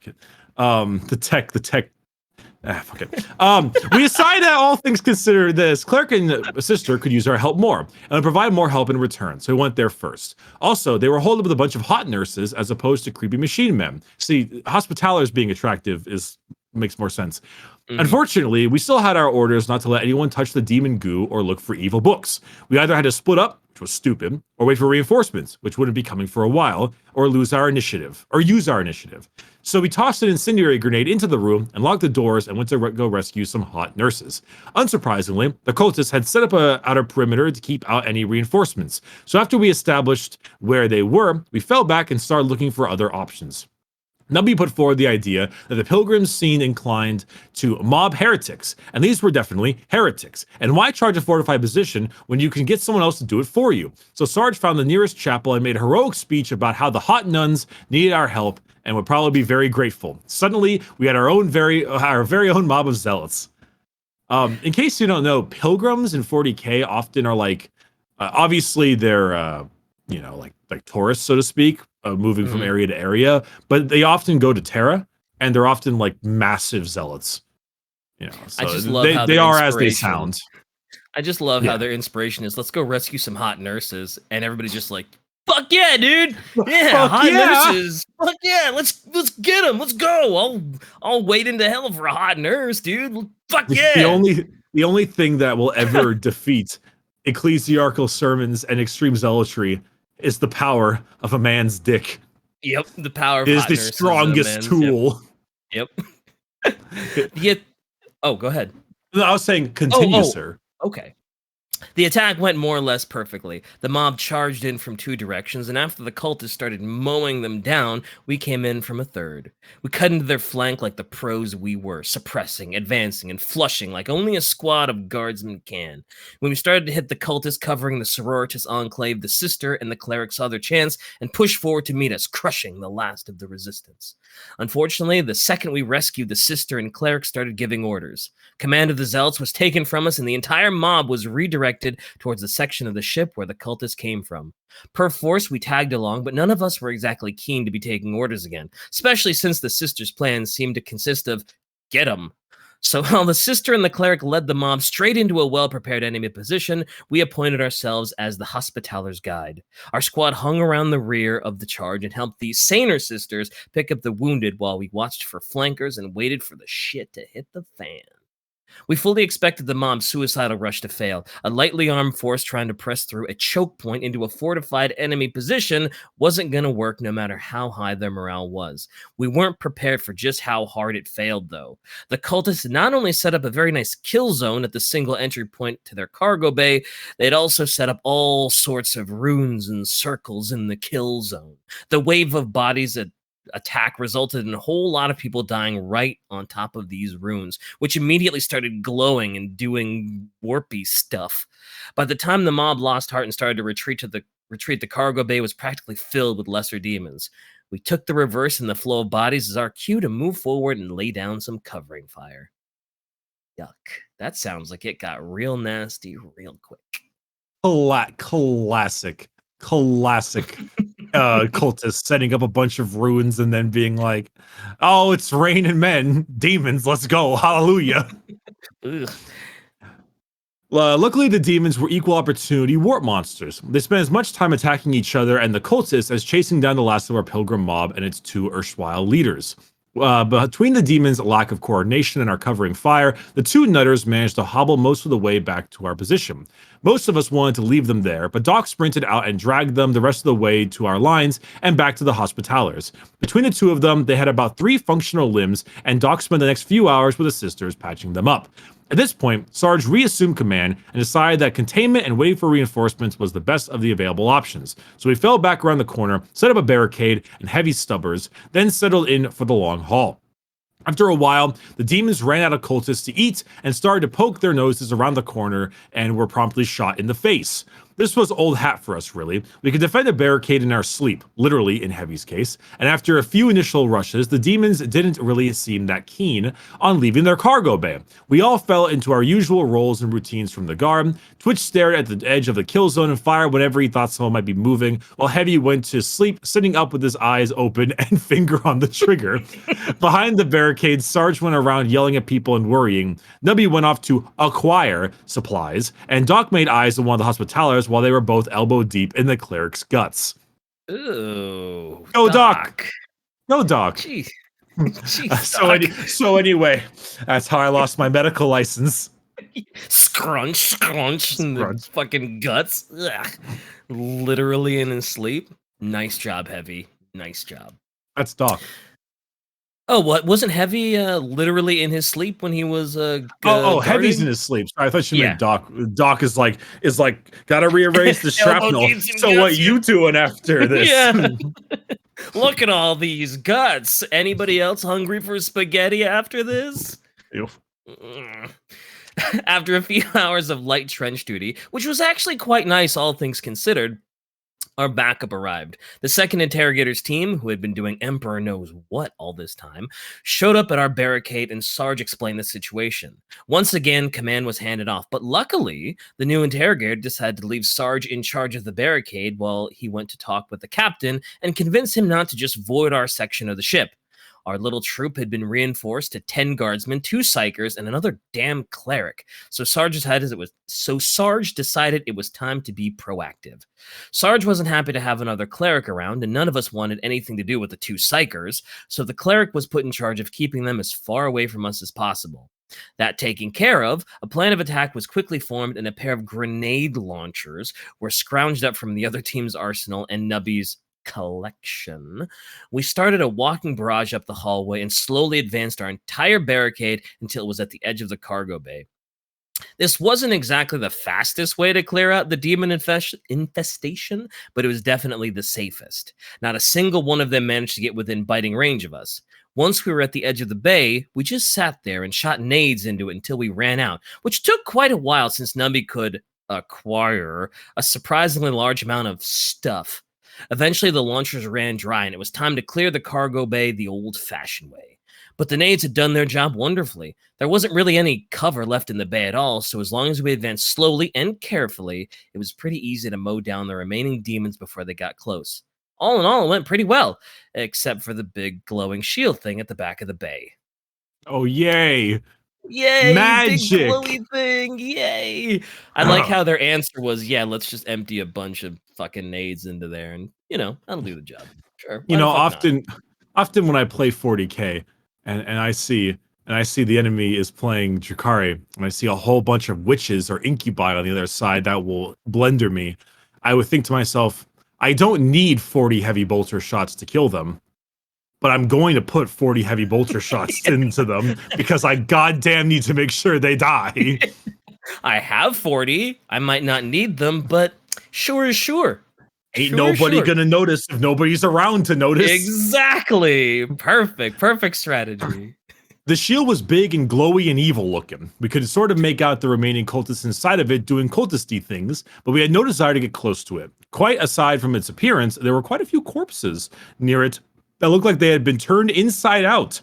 it. The tech Fuck it. We decided that all things considered, this cleric and sister could use our help more and provide more help in return. So we went there first. Also, they were holed up with a bunch of hot nurses as opposed to creepy machine men. See, hospitalers being attractive makes more sense. Unfortunately, we still had our orders not to let anyone touch the demon goo or look for evil books. We either had to split up, which was stupid, or wait for reinforcements, which wouldn't be coming for a while, or use our initiative. So we tossed an incendiary grenade into the room and locked the doors and went to go rescue some hot nurses. Unsurprisingly, the cultists had set up an outer perimeter to keep out any reinforcements. So after we established where they were, we fell back and started looking for other options. Nubby put forward the idea that the pilgrims seemed inclined to mob heretics, and these were definitely heretics. And why charge a fortified position when you can get someone else to do it for you? So Sarge found the nearest chapel and made a heroic speech about how the hot nuns needed our help and would probably be very grateful. Suddenly, we had our very own mob of zealots. In case you don't know, pilgrims in 40k often are like, obviously they're like tourists, so to speak, moving from area to area, but they often go to Terra, and they're often like massive zealots. You know, so I just love how they are as they sound. I just love how their inspiration is, let's go rescue some hot nurses, and everybody's just like, fuck yeah, dude! Yeah, hot nurses! Fuck yeah, let's get them! Let's go! I'll wait into hell for a hot nurse, dude! Fuck yeah! The only thing that will ever defeat ecclesiarchal sermons and extreme zealotry is the power of a man's dick. Yep, the power of is the strongest tool. Yep. Yet, go ahead. No, I was saying continue, sir. Okay. The attack went more or less perfectly. The mob charged in from two directions, and after the cultists started mowing them down, we came in from a third. We cut into their flank like the pros we were, suppressing, advancing, and flushing like only a squad of guardsmen can. When we started to hit the cultists covering the sororitas enclave, the sister and the cleric saw their chance and pushed forward to meet us, crushing the last of the resistance. Unfortunately, the second we rescued, the sister and cleric started giving orders. Command of the zealots was taken from us, and the entire mob was redirected towards the section of the ship where the cultists came from. Per force, we tagged along, but none of us were exactly keen to be taking orders again, especially since the sister's plan seemed to consist of get 'em. So while the sister and the cleric led the mob straight into a well-prepared enemy position, we appointed ourselves as the Hospitaler's guide. Our squad hung around the rear of the charge and helped the saner sisters pick up the wounded while we watched for flankers and waited for the shit to hit the fan. We fully expected the mob's suicidal rush to fail. A lightly armed force trying to press through a choke point into a fortified enemy position wasn't going to work no matter how high their morale was. We weren't prepared for just how hard it failed, though. The cultists not only set up a very nice kill zone at the single entry point to their cargo bay, they'd also set up all sorts of runes and circles in the kill zone. The wave of bodies that attack resulted in a whole lot of people dying right on top of these runes, which immediately started glowing and doing warpy stuff. By the time the mob lost heart and started to retreat, the cargo bay was practically filled with lesser demons. We took the reverse in the flow of bodies as our cue to move forward and lay down some covering fire. Yuck. That sounds like it got real nasty real quick. Classic cultists setting up a bunch of ruins and then being like, oh, it's raining men, demons, let's go, hallelujah. Luckily, the demons were equal opportunity warp monsters. They spent as much time attacking each other and the cultists as chasing down the last of our pilgrim mob and its two erstwhile leaders. Between the demons' lack of coordination and our covering fire, the two nutters managed to hobble most of the way back to our position. Most of us wanted to leave them there, but Doc sprinted out and dragged them the rest of the way to our lines and back to the Hospitalers. Between the two of them, they had about 3 functional limbs, and Doc spent the next few hours with the sisters patching them up. At this point, Sarge reassumed command and decided that containment and waiting for reinforcements was the best of the available options. So we fell back around the corner, set up a barricade and heavy stubbers, then settled in for the long haul. After a while, the demons ran out of cultists to eat and started to poke their noses around the corner and were promptly shot in the face. This was old hat for us, really. We could defend a barricade in our sleep, literally in Heavy's case, and after a few initial rushes, the demons didn't really seem that keen on leaving their cargo bay. We all fell into our usual roles and routines from the guard. Twitch stared at the edge of the kill zone and fired whenever he thought someone might be moving, while Heavy went to sleep, sitting up with his eyes open and finger on the trigger. Behind the barricade, Sarge went around yelling at people and worrying. Nubby went off to acquire supplies, and Doc made eyes on one of the hospitalers while they were both elbow deep in the cleric's guts. Ooh. Go, Doc. Go, Doc. Jeez. So anyway, that's how I lost my medical license. Scrunch in the fucking guts. Ugh. Literally in his sleep. Nice job, Heavy. Nice job. That's Doc. Oh, what wasn't Heavy literally in his sleep when he was Heavy's in his sleep. Sorry, I thought you meant Doc. Doc is like gotta rearrange the shrapnel. So what you doing after this? Yeah. Look at all these guts. Anybody else hungry for spaghetti after this? Ew. After a few hours of light trench duty, which was actually quite nice, all things considered, our backup arrived. The second interrogator's team, who had been doing Emperor knows what all this time, showed up at our barricade and Sarge explained the situation. Once again, command was handed off, but luckily, the new interrogator decided to leave Sarge in charge of the barricade while he went to talk with the captain and convince him not to just void our section of the ship. Our little troop had been reinforced to 10 guardsmen, 2 psychers, and another damn cleric. So Sarge decided it was time to be proactive. Sarge wasn't happy to have another cleric around, and none of us wanted anything to do with the 2 psychers, so the cleric was put in charge of keeping them as far away from us as possible. That taken care of, a plan of attack was quickly formed and a pair of grenade launchers were scrounged up from the other team's arsenal and Nubby's collection. We started a walking barrage up the hallway and slowly advanced our entire barricade until it was at the edge of the cargo bay. This wasn't exactly the fastest way to clear out the demon infestation, but it was definitely the safest. Not a single one of them managed to get within biting range of us. Once we were at the edge of the bay, we just sat there and shot nades into it until we ran out, which took quite a while since Nubby could acquire a surprisingly large amount of stuff. Eventually, the launchers ran dry, and it was time to clear the cargo bay the old-fashioned way. But the nades had done their job wonderfully. There wasn't really any cover left in the bay at all, so as long as we advanced slowly and carefully, it was pretty easy to mow down the remaining demons before they got close. All in all, it went pretty well, except for the big glowing shield thing at the back of the bay. Oh, yay! Yay! Magic! Big glowy thing! Yay! I like how their answer was, yeah, let's just empty a bunch of fucking nades into there, and that'll do the job. Sure. Often when I play 40k and I see the enemy is playing Drakari, and I see a whole bunch of witches or incubi on the other side that will blender me, I would think to myself, I don't need 40 heavy bolter shots to kill them, but I'm going to put 40 heavy bolter shots into them because I goddamn need to make sure they die. I have 40. I might not need them, but sure is sure. Ain't nobody gonna notice if nobody's around to notice. Exactly. Perfect strategy. The shield was big and glowy and evil looking. We could sort of make out the remaining cultists inside of it doing cultisty things, but we had no desire to get close to it. Quite aside from its appearance, there were quite a few corpses near it that looked like they had been turned inside out.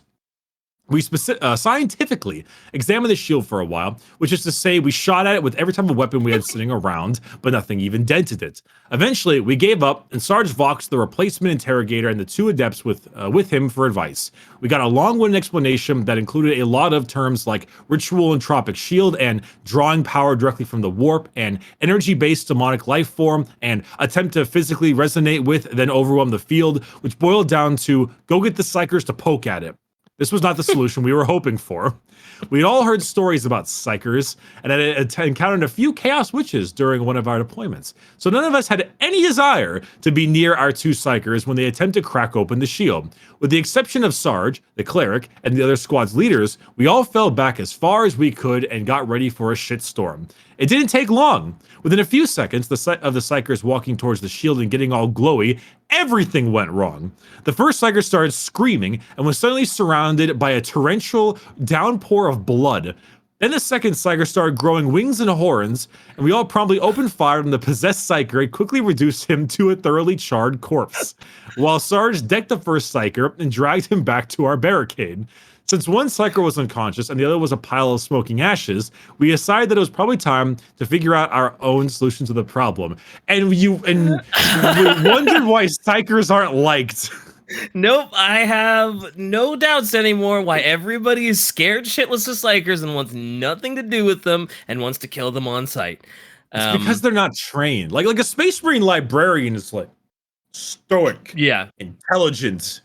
We scientifically examined the shield for a while, which is to say we shot at it with every type of weapon we had sitting around, but nothing even dented it. Eventually, we gave up, and Sarge voxed the replacement interrogator and the 2 adepts with him for advice. We got a long-winded explanation that included a lot of terms like ritual entropic shield and drawing power directly from the warp and energy-based demonic life form and attempt to physically resonate with, then overwhelm the field, which boiled down to go get the psychers to poke at it. This was not the solution we were hoping for. We'd all heard stories about psychers and had encountered a few chaos witches during one of our deployments. So none of us had any desire to be near our 2 psychers when they attempted to crack open the shield. With the exception of Sarge, the cleric, and the other squad's leaders, we all fell back as far as we could and got ready for a shitstorm. It didn't take long. Within a few seconds of the psychers walking towards the shield and getting all glowy, everything went wrong. The first psyker started screaming and was suddenly surrounded by a torrential downpour of blood. Then the second Psycher started growing wings and horns, and we all promptly opened fire on the possessed Psycher and quickly reduced him to a thoroughly charred corpse, while Sarge decked the first Psycher and dragged him back to our barricade. Since one Psycher was unconscious and the other was a pile of smoking ashes, we decided that it was probably time to figure out our own solution to the problem. And we wondered why Psychers aren't liked. Nope, I have no doubts anymore why everybody is scared shitless of Psychers and wants nothing to do with them and wants to kill them on sight. It's because they're not trained. Like a Space Marine librarian is like stoic, intelligent,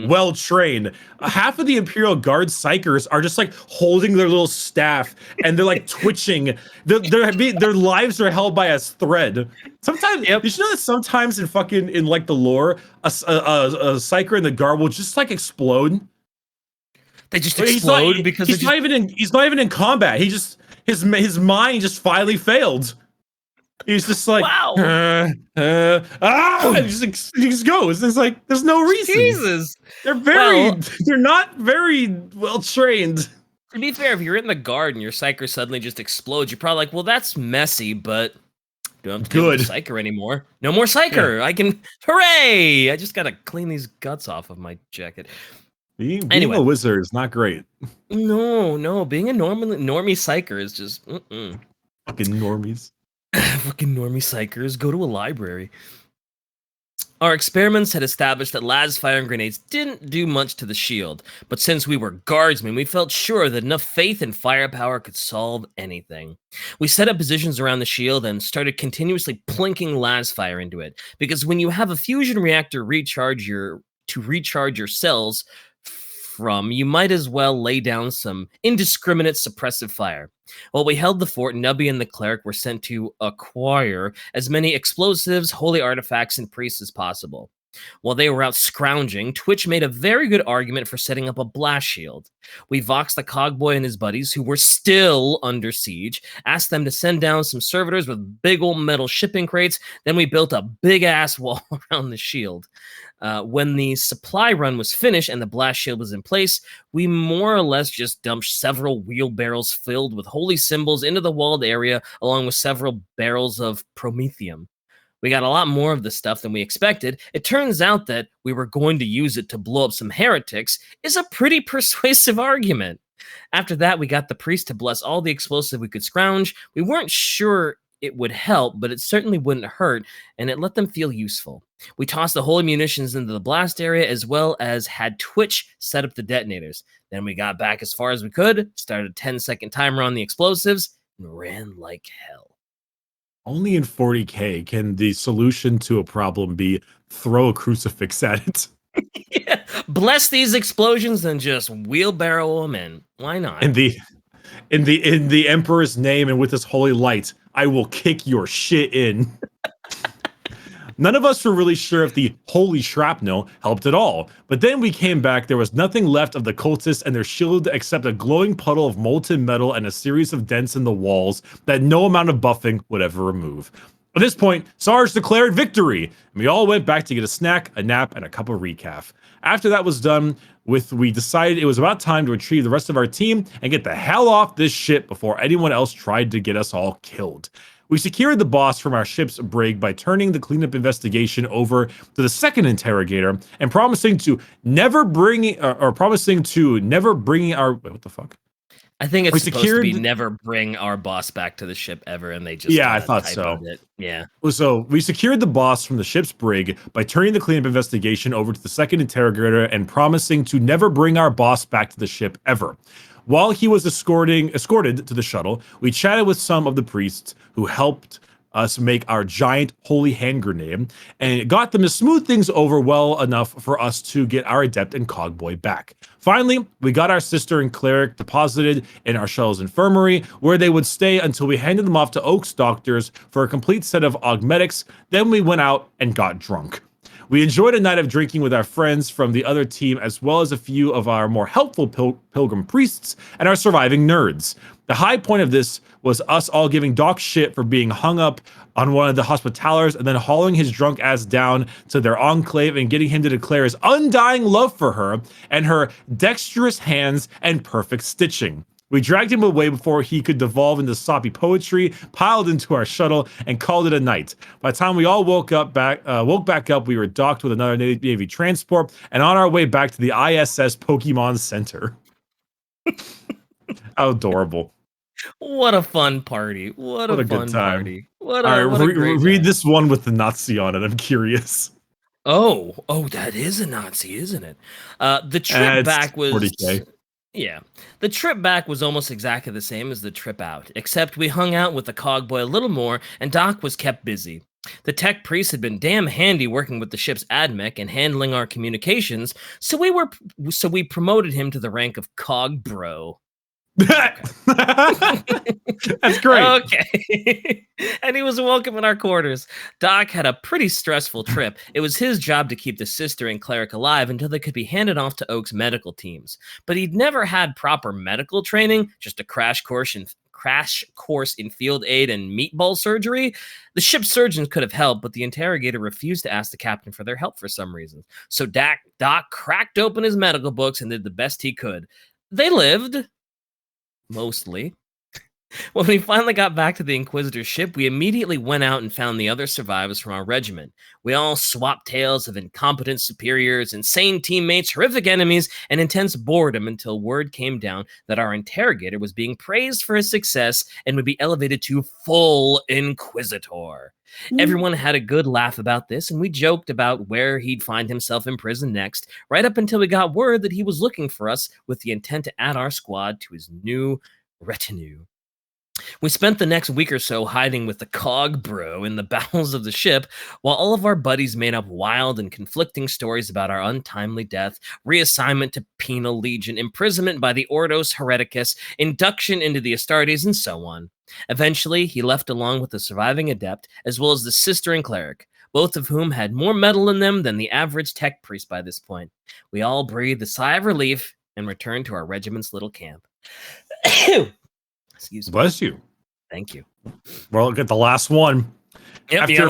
well trained. Half of the Imperial Guard Psychers are just like holding their little staff and they're like twitching. Their lives are held by a thread. Sometimes you should know that sometimes in like the lore, a Psycher in the guard will just like explode. They just explode because he's not even in combat. He just his mind just finally failed. He's just like, wow. He just goes. It's like there's no reason. Jesus, they're not very well trained. To be fair, if you're in the guard and your Psycher suddenly just explodes, you're probably like, well, that's messy, but don't have to deal with Psycher anymore. No more Psycher. I can, hooray! I just gotta clean these guts off of my jacket. Being a wizard is not great. No, being a normie Psycher is just fucking normies. Fucking normie Psychers, go to a library. Our experiments had established that las fire and grenades didn't do much to the shield, but since we were guardsmen, we felt sure that enough faith and firepower could solve anything. We set up positions around the shield and started continuously plinking las fire into it, because when you have a fusion reactor to recharge your cells from, you might as well lay down some indiscriminate suppressive fire. While we held the fort, Nubby and the cleric were sent to acquire as many explosives, holy artifacts, and priests as possible. While they were out scrounging, Twitch made a very good argument for setting up a blast shield. We voxed the Cogboy and his buddies, who were still under siege, asked them to send down some servitors with big old metal shipping crates, then we built a big-ass wall around the shield. When the supply run was finished and the blast shield was in place, we more or less just dumped several wheelbarrows filled with holy symbols into the walled area, along with several barrels of promethium. We got a lot more of the stuff than we expected. It turns out that we were going to use it to blow up some heretics is a pretty persuasive argument. After that, we got the priest to bless all the explosive we could scrounge. We weren't sure it would help, but it certainly wouldn't hurt, and it let them feel useful. We tossed the holy munitions into the blast area, as well as had Twitch set up the detonators. Then we got back as far as we could, started a 10-second timer on the explosives, and ran like hell. Only in 40K can the solution to a problem be throw a crucifix at it. Yeah. Bless these explosions and just wheelbarrow them in. Why not? In the Emperor's name and with his holy light, I will kick your shit in. None of us were really sure if the holy shrapnel helped at all, but then we came back, there was nothing left of the cultists and their shield except a glowing puddle of molten metal and a series of dents in the walls that no amount of buffing would ever remove. At this point, Sarge declared victory, and we all went back to get a snack, a nap, and a cup of recaf. After that was done with, we decided it was about time to retrieve the rest of our team and get the hell off this ship before anyone else tried to get us all killed. We secured the boss from our ship's brig by turning the cleanup investigation over to the second interrogator and promising to never bring our what the fuck? I think it's supposed to be never bring our boss back to the ship ever, and they just I thought so. Yeah. So we secured the boss from the ship's brig by turning the cleanup investigation over to the second interrogator and promising to never bring our boss back to the ship ever. While he was escorted to the shuttle, we chatted with some of the priests who helped us make our giant holy hand grenade, and it got them to smooth things over well enough for us to get our adept and cogboy back. Finally, we got our sister and cleric deposited in our shuttle's infirmary, where they would stay until we handed them off to Oak's doctors for a complete set of augmetics. Then we went out and got drunk. We enjoyed a night of drinking with our friends from the other team, as well as a few of our more helpful pilgrim priests and our surviving nerds. The high point of this was us all giving Doc shit for being hung up on one of the hospitalers and then hauling his drunk ass down to their enclave and getting him to declare his undying love for her and her dexterous hands and perfect stitching. We dragged him away before he could devolve into soppy poetry, piled into our shuttle, and called it a night. By the time we all woke back up, we were docked with another Navy transport and on our way back to the ISS Pokemon Center. How adorable. What a fun party. What a fun good time. party. What All a, right, what a great read time. this one with the Nazi on it. I'm curious. Oh, that is a Nazi, isn't it? The trip back was 40K. Yeah. The trip back was almost exactly the same as the trip out, except we hung out with the Cogboy a little more and Doc was kept busy. The tech priest had been damn handy working with the ship's admech and handling our communications, so we promoted him to the rank of Cog Bro. That's great. Okay. And he was welcome in our quarters. Doc had a pretty stressful trip. It was his job to keep the sister and cleric alive until they could be handed off to Oak's medical teams. But he'd never had proper medical training, just a crash course in field aid and meatball surgery. The ship's surgeons could have helped, but the interrogator refused to ask the captain for their help for some reason. So Doc cracked open his medical books and did the best he could. They lived. Mostly. When we finally got back to the Inquisitor's ship, we immediately went out and found the other survivors from our regiment. We all swapped tales of incompetent superiors, insane teammates, horrific enemies, and intense boredom until word came down that our interrogator was being praised for his success and would be elevated to full Inquisitor. Everyone had a good laugh about this, and we joked about where he'd find himself in prison next, right up until we got word that he was looking for us with the intent to add our squad to his new retinue. We spent the next week or so hiding with the Cog Bro in the bowels of the ship, while all of our buddies made up wild and conflicting stories about our untimely death, reassignment to penal legion, imprisonment by the Ordos Hereticus, induction into the Astartes, and so on. Eventually, he left along with the surviving adept, as well as the sister and cleric, both of whom had more metal in them than the average tech priest by this point. We all breathed a sigh of relief and returned to our regiment's little camp. Excuse me. Bless you. Thank you. Well, get the last one. Yep, After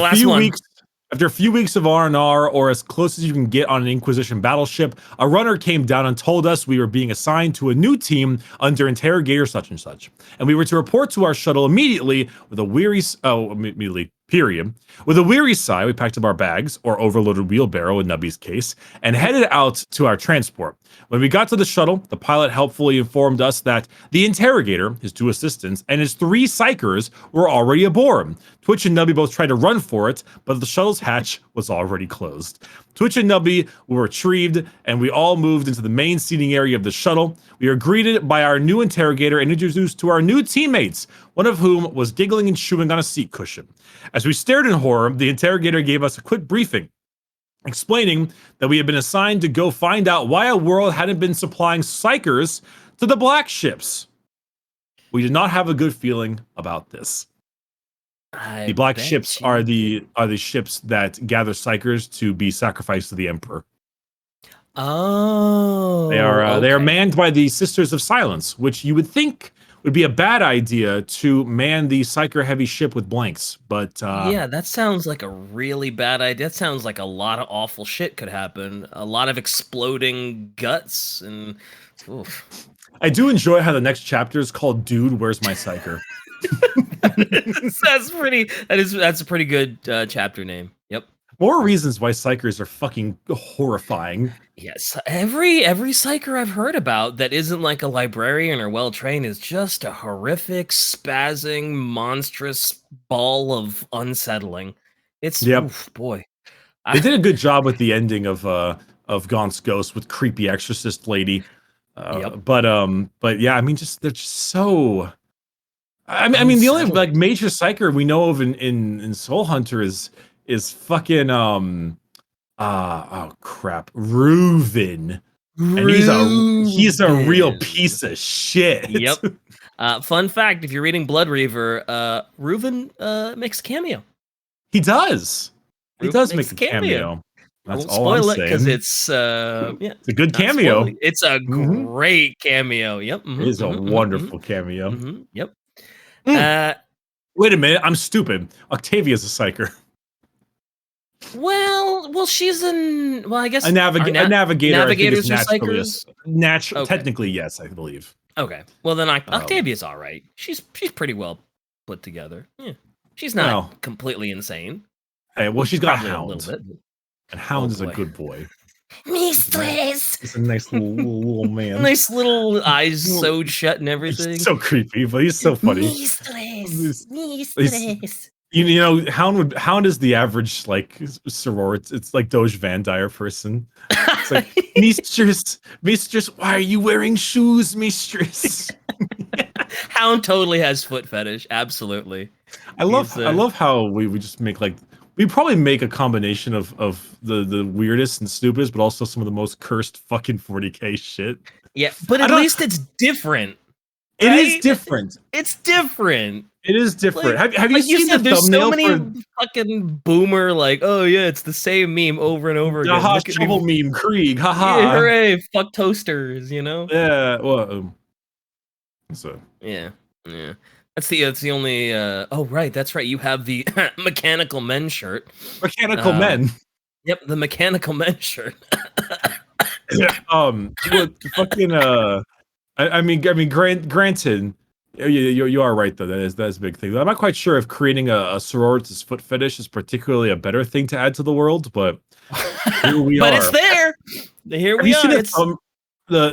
a few weeks of R&R, or as close as you can get on an Inquisition battleship, a runner came down and told us we were being assigned to a new team under interrogator such and such, and we were to report to our shuttle immediately with a weary With a weary sigh, we packed up our bags, or overloaded wheelbarrow in Nubby's case, and headed out to our transport. When we got to the shuttle, the pilot helpfully informed us that the interrogator, his 2 assistants, and his 3 psychers were already aboard. Twitch and Nubby both tried to run for it, but the shuttle's hatch was already closed. Twitch and Nubby were retrieved, and we all moved into the main seating area of the shuttle. We were greeted by our new interrogator and introduced to our new teammates, one of whom was giggling and chewing on a seat cushion. As we stared in horror, the interrogator gave us a quick briefing, explaining that we had been assigned to go find out why a world hadn't been supplying psychers to the black ships. We did not have a good feeling about this. The black ships are the ships that gather psychers to be sacrificed to the Emperor. Oh, they are manned by the Sisters of Silence, which you would think would be a bad idea to man the psycher heavy ship with blanks, but yeah, that sounds like a really bad idea. That sounds like a lot of awful shit could happen. A lot of exploding guts and oof. I do enjoy how the next chapter is called "Dude, Where's My Psycher?" That's a pretty good chapter name. Yep. More reasons why psychers are fucking horrifying. Yes, every psycher I've heard about that isn't like a librarian or well trained is just a horrific, spazzing, monstrous ball of unsettling. It's oof, boy. They did a good job with the ending of Gaunt's Ghost with creepy exorcist lady. But yeah, I mean, they're just so. I mean, the only like major psycher we know of in Soul Hunter is fucking oh crap, Reuven. And he's a real piece of shit. Yep. Fun fact: if you're reading Blood Reaver, Reuven makes a cameo. He does. He does make a cameo. That's all I'm saying. Because it's it's a good cameo. It's a great cameo. Yep. It is a wonderful cameo. Yep. Wait a minute, I'm stupid. Octavia's a psycher. Well, she's I guess a navigator. Navigators I think are psychers. Technically, yes, I believe. Okay. Well, then Octavia's all right. She's pretty well put together. Yeah. She's not Well, completely insane. hey, well, she's got a Probably a Hound, little bit. and Hound is a boy. good boy. Mistress. He's a nice little man. Nice little eyes sewed shut and everything. He's so creepy, but he's so funny. Mistress. You know, Hound is the average like soror. It's like Doge Van Dyer person. It's like mistress, why are you wearing shoes, mistress? Hound totally has foot fetish. Absolutely. I love how we just make like we probably make a combination of the weirdest and stupidest, but also some of the most cursed fucking 40k shit. Yeah, but at least it's different. It right? is different. It's different. It is different. Like, have you seen the there's thumbnail so many fucking boomer like, oh yeah, it's the same meme over and over again. Haha, shovel meme, Krieg, haha. Yeah, hooray, fuck toasters, you know? Yeah, well, so yeah. That's the only. Oh right, that's right. You have the mechanical men shirt. Mechanical men. Yep, the mechanical men shirt. Fucking I mean, granted, you are right though. That's a big thing. I'm not quite sure if creating a sororitas foot fetish is particularly a better thing to add to the world, but here we are. But it's there. Here we are.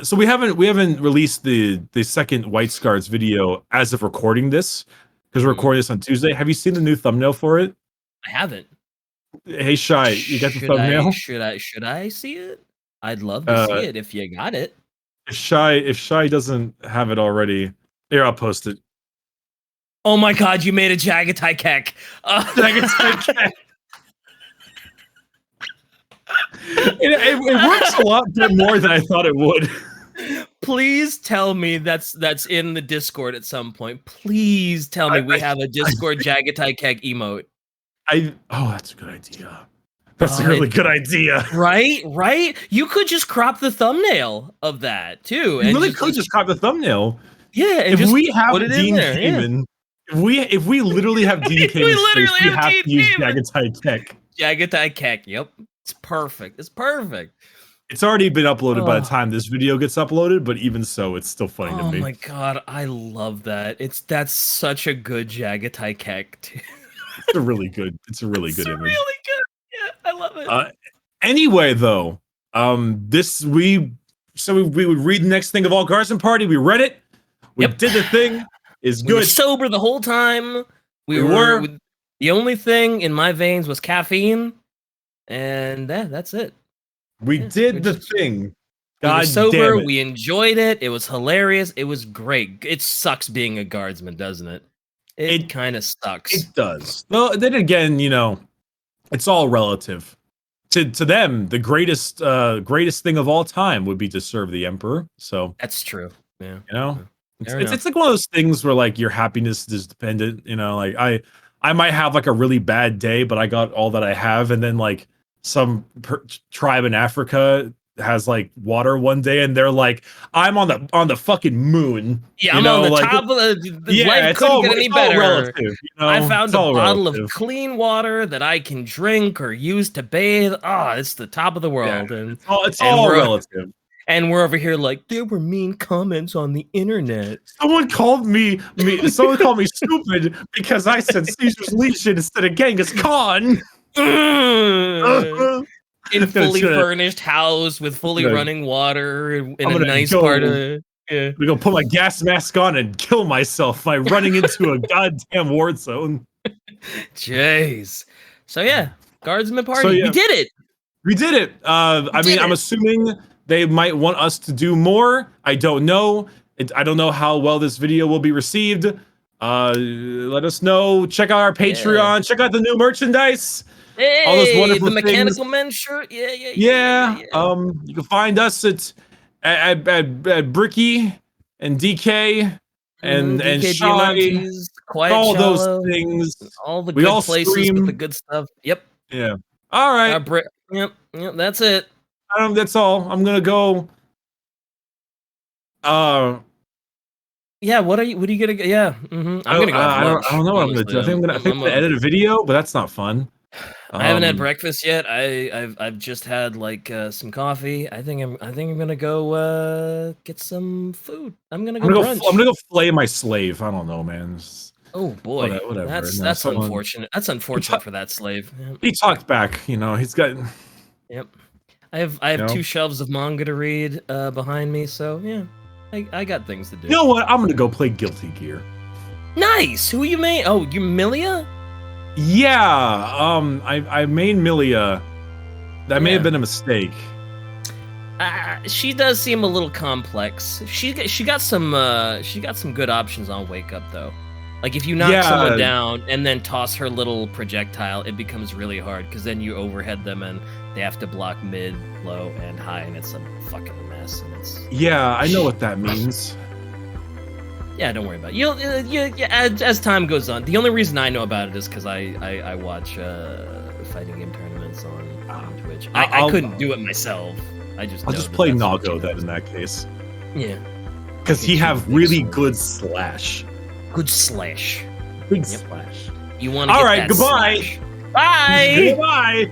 So we haven't released the second White Scars video as of recording this because we're recording this on Tuesday. Have you seen the new thumbnail for it? I haven't. Hey Shy, you got the thumbnail? Should I see it? I'd love to see it if you got it. If Shy doesn't have it already, here I'll post it. Oh my god, you made a Jagatai Kek. Jagatai Kek. It works a lot more than I thought it would. Please tell me that's in the Discord at some point. Please tell me we have a Discord Jagatai Kek emote. That's a good idea. That's a really good idea. Right? You could just crop the thumbnail of that too. You really could just crop the thumbnail. Yeah, and if we have put it Dean in there, Kamen, if we literally have Dean Kamen's face, we have to use Jagatai Kek. Jagatai Kek, yep. It's perfect. It's already been uploaded by the time this video gets uploaded, but even so, it's still funny to me. Oh my god, I love that. That's such a good Jagatai Kek too. It's a really good image. Really good. Yeah, I love it. Anyway, though, we would read the next thing of all Guardsmen Party. We read it. We did the thing. It's good. We were sober the whole time. We were. The only thing in my veins was caffeine, and that's it. We did the thing. God, we were sober. We enjoyed it. It was hilarious. It was great. It sucks being a guardsman, doesn't it? It kind of sucks. It does. Well, then again, it's all relative. To them, the greatest thing of all time would be to serve the emperor. So that's true. Yeah. It's like one of those things where like your happiness is dependent. Like I might have like a really bad day, but I got all that I have, and then like some tribe in Africa has like water one day, and they're like, I'm on the fucking moon. Yeah, I'm on the top of the life couldn't get any better. Relative, I found a bottle of clean water that I can drink or use to bathe. It's the top of the world. Yeah, and it's all relative. And we're over here like, there were mean comments on the internet. Someone called me stupid because I said Caesar's Legion instead of Genghis Khan. In fully furnished house with fully running water in a nice part of we're gonna put my gas mask on and kill myself by running into a goddamn war zone. Jeez. So yeah, Guardsmen Party. We did it. I'm assuming they might want us to do more. I don't know. I don't know how well this video will be received. Let us know. Check out our Patreon. Yeah. Check out the new merchandise. Hey, all those wonderful the mechanical men shirt. Yeah. You can find us at Bricky and DK and Shy. All those things. All the good places with the good stuff. Yep. Yeah. All right. Yep. That's it. That's all. I'm gonna go. Yeah. What are you gonna go? Yeah. I'm gonna go. I don't know what I'm gonna do. I think I'm gonna edit a video, but that's not fun. I haven't had breakfast yet. I've just had like some coffee. I think I'm gonna go get some food. I'm gonna brunch. I'm gonna go flay my slave. I don't know, man. Oh boy, whatever. That's unfortunate. That's unfortunate for that slave. Yep. He talked back. He's got. Yep. I have 2 shelves of manga to read behind me, so yeah, I got things to do. You know what? I'm gonna go play Guilty Gear. Nice. Who you made? Oh, you Milia? Yeah. I made Milia. That may have been a mistake. She does seem a little complex. She got some good options on Wake Up though. Like if you knock someone down and then toss her little projectile, it becomes really hard because then you overhead them and they have to block mid, low, and high, and it's a fucking mess. And yeah, I know what that means. Yeah, don't worry about it. As time goes on, the only reason I know about it is because I watch fighting game tournaments on Twitch. I couldn't do it myself. I'll just play Nago then in that case. Yeah, because he have really good slash. Good slash. Big slash. You want to? All right. Goodbye. Slash. Bye. Goodbye.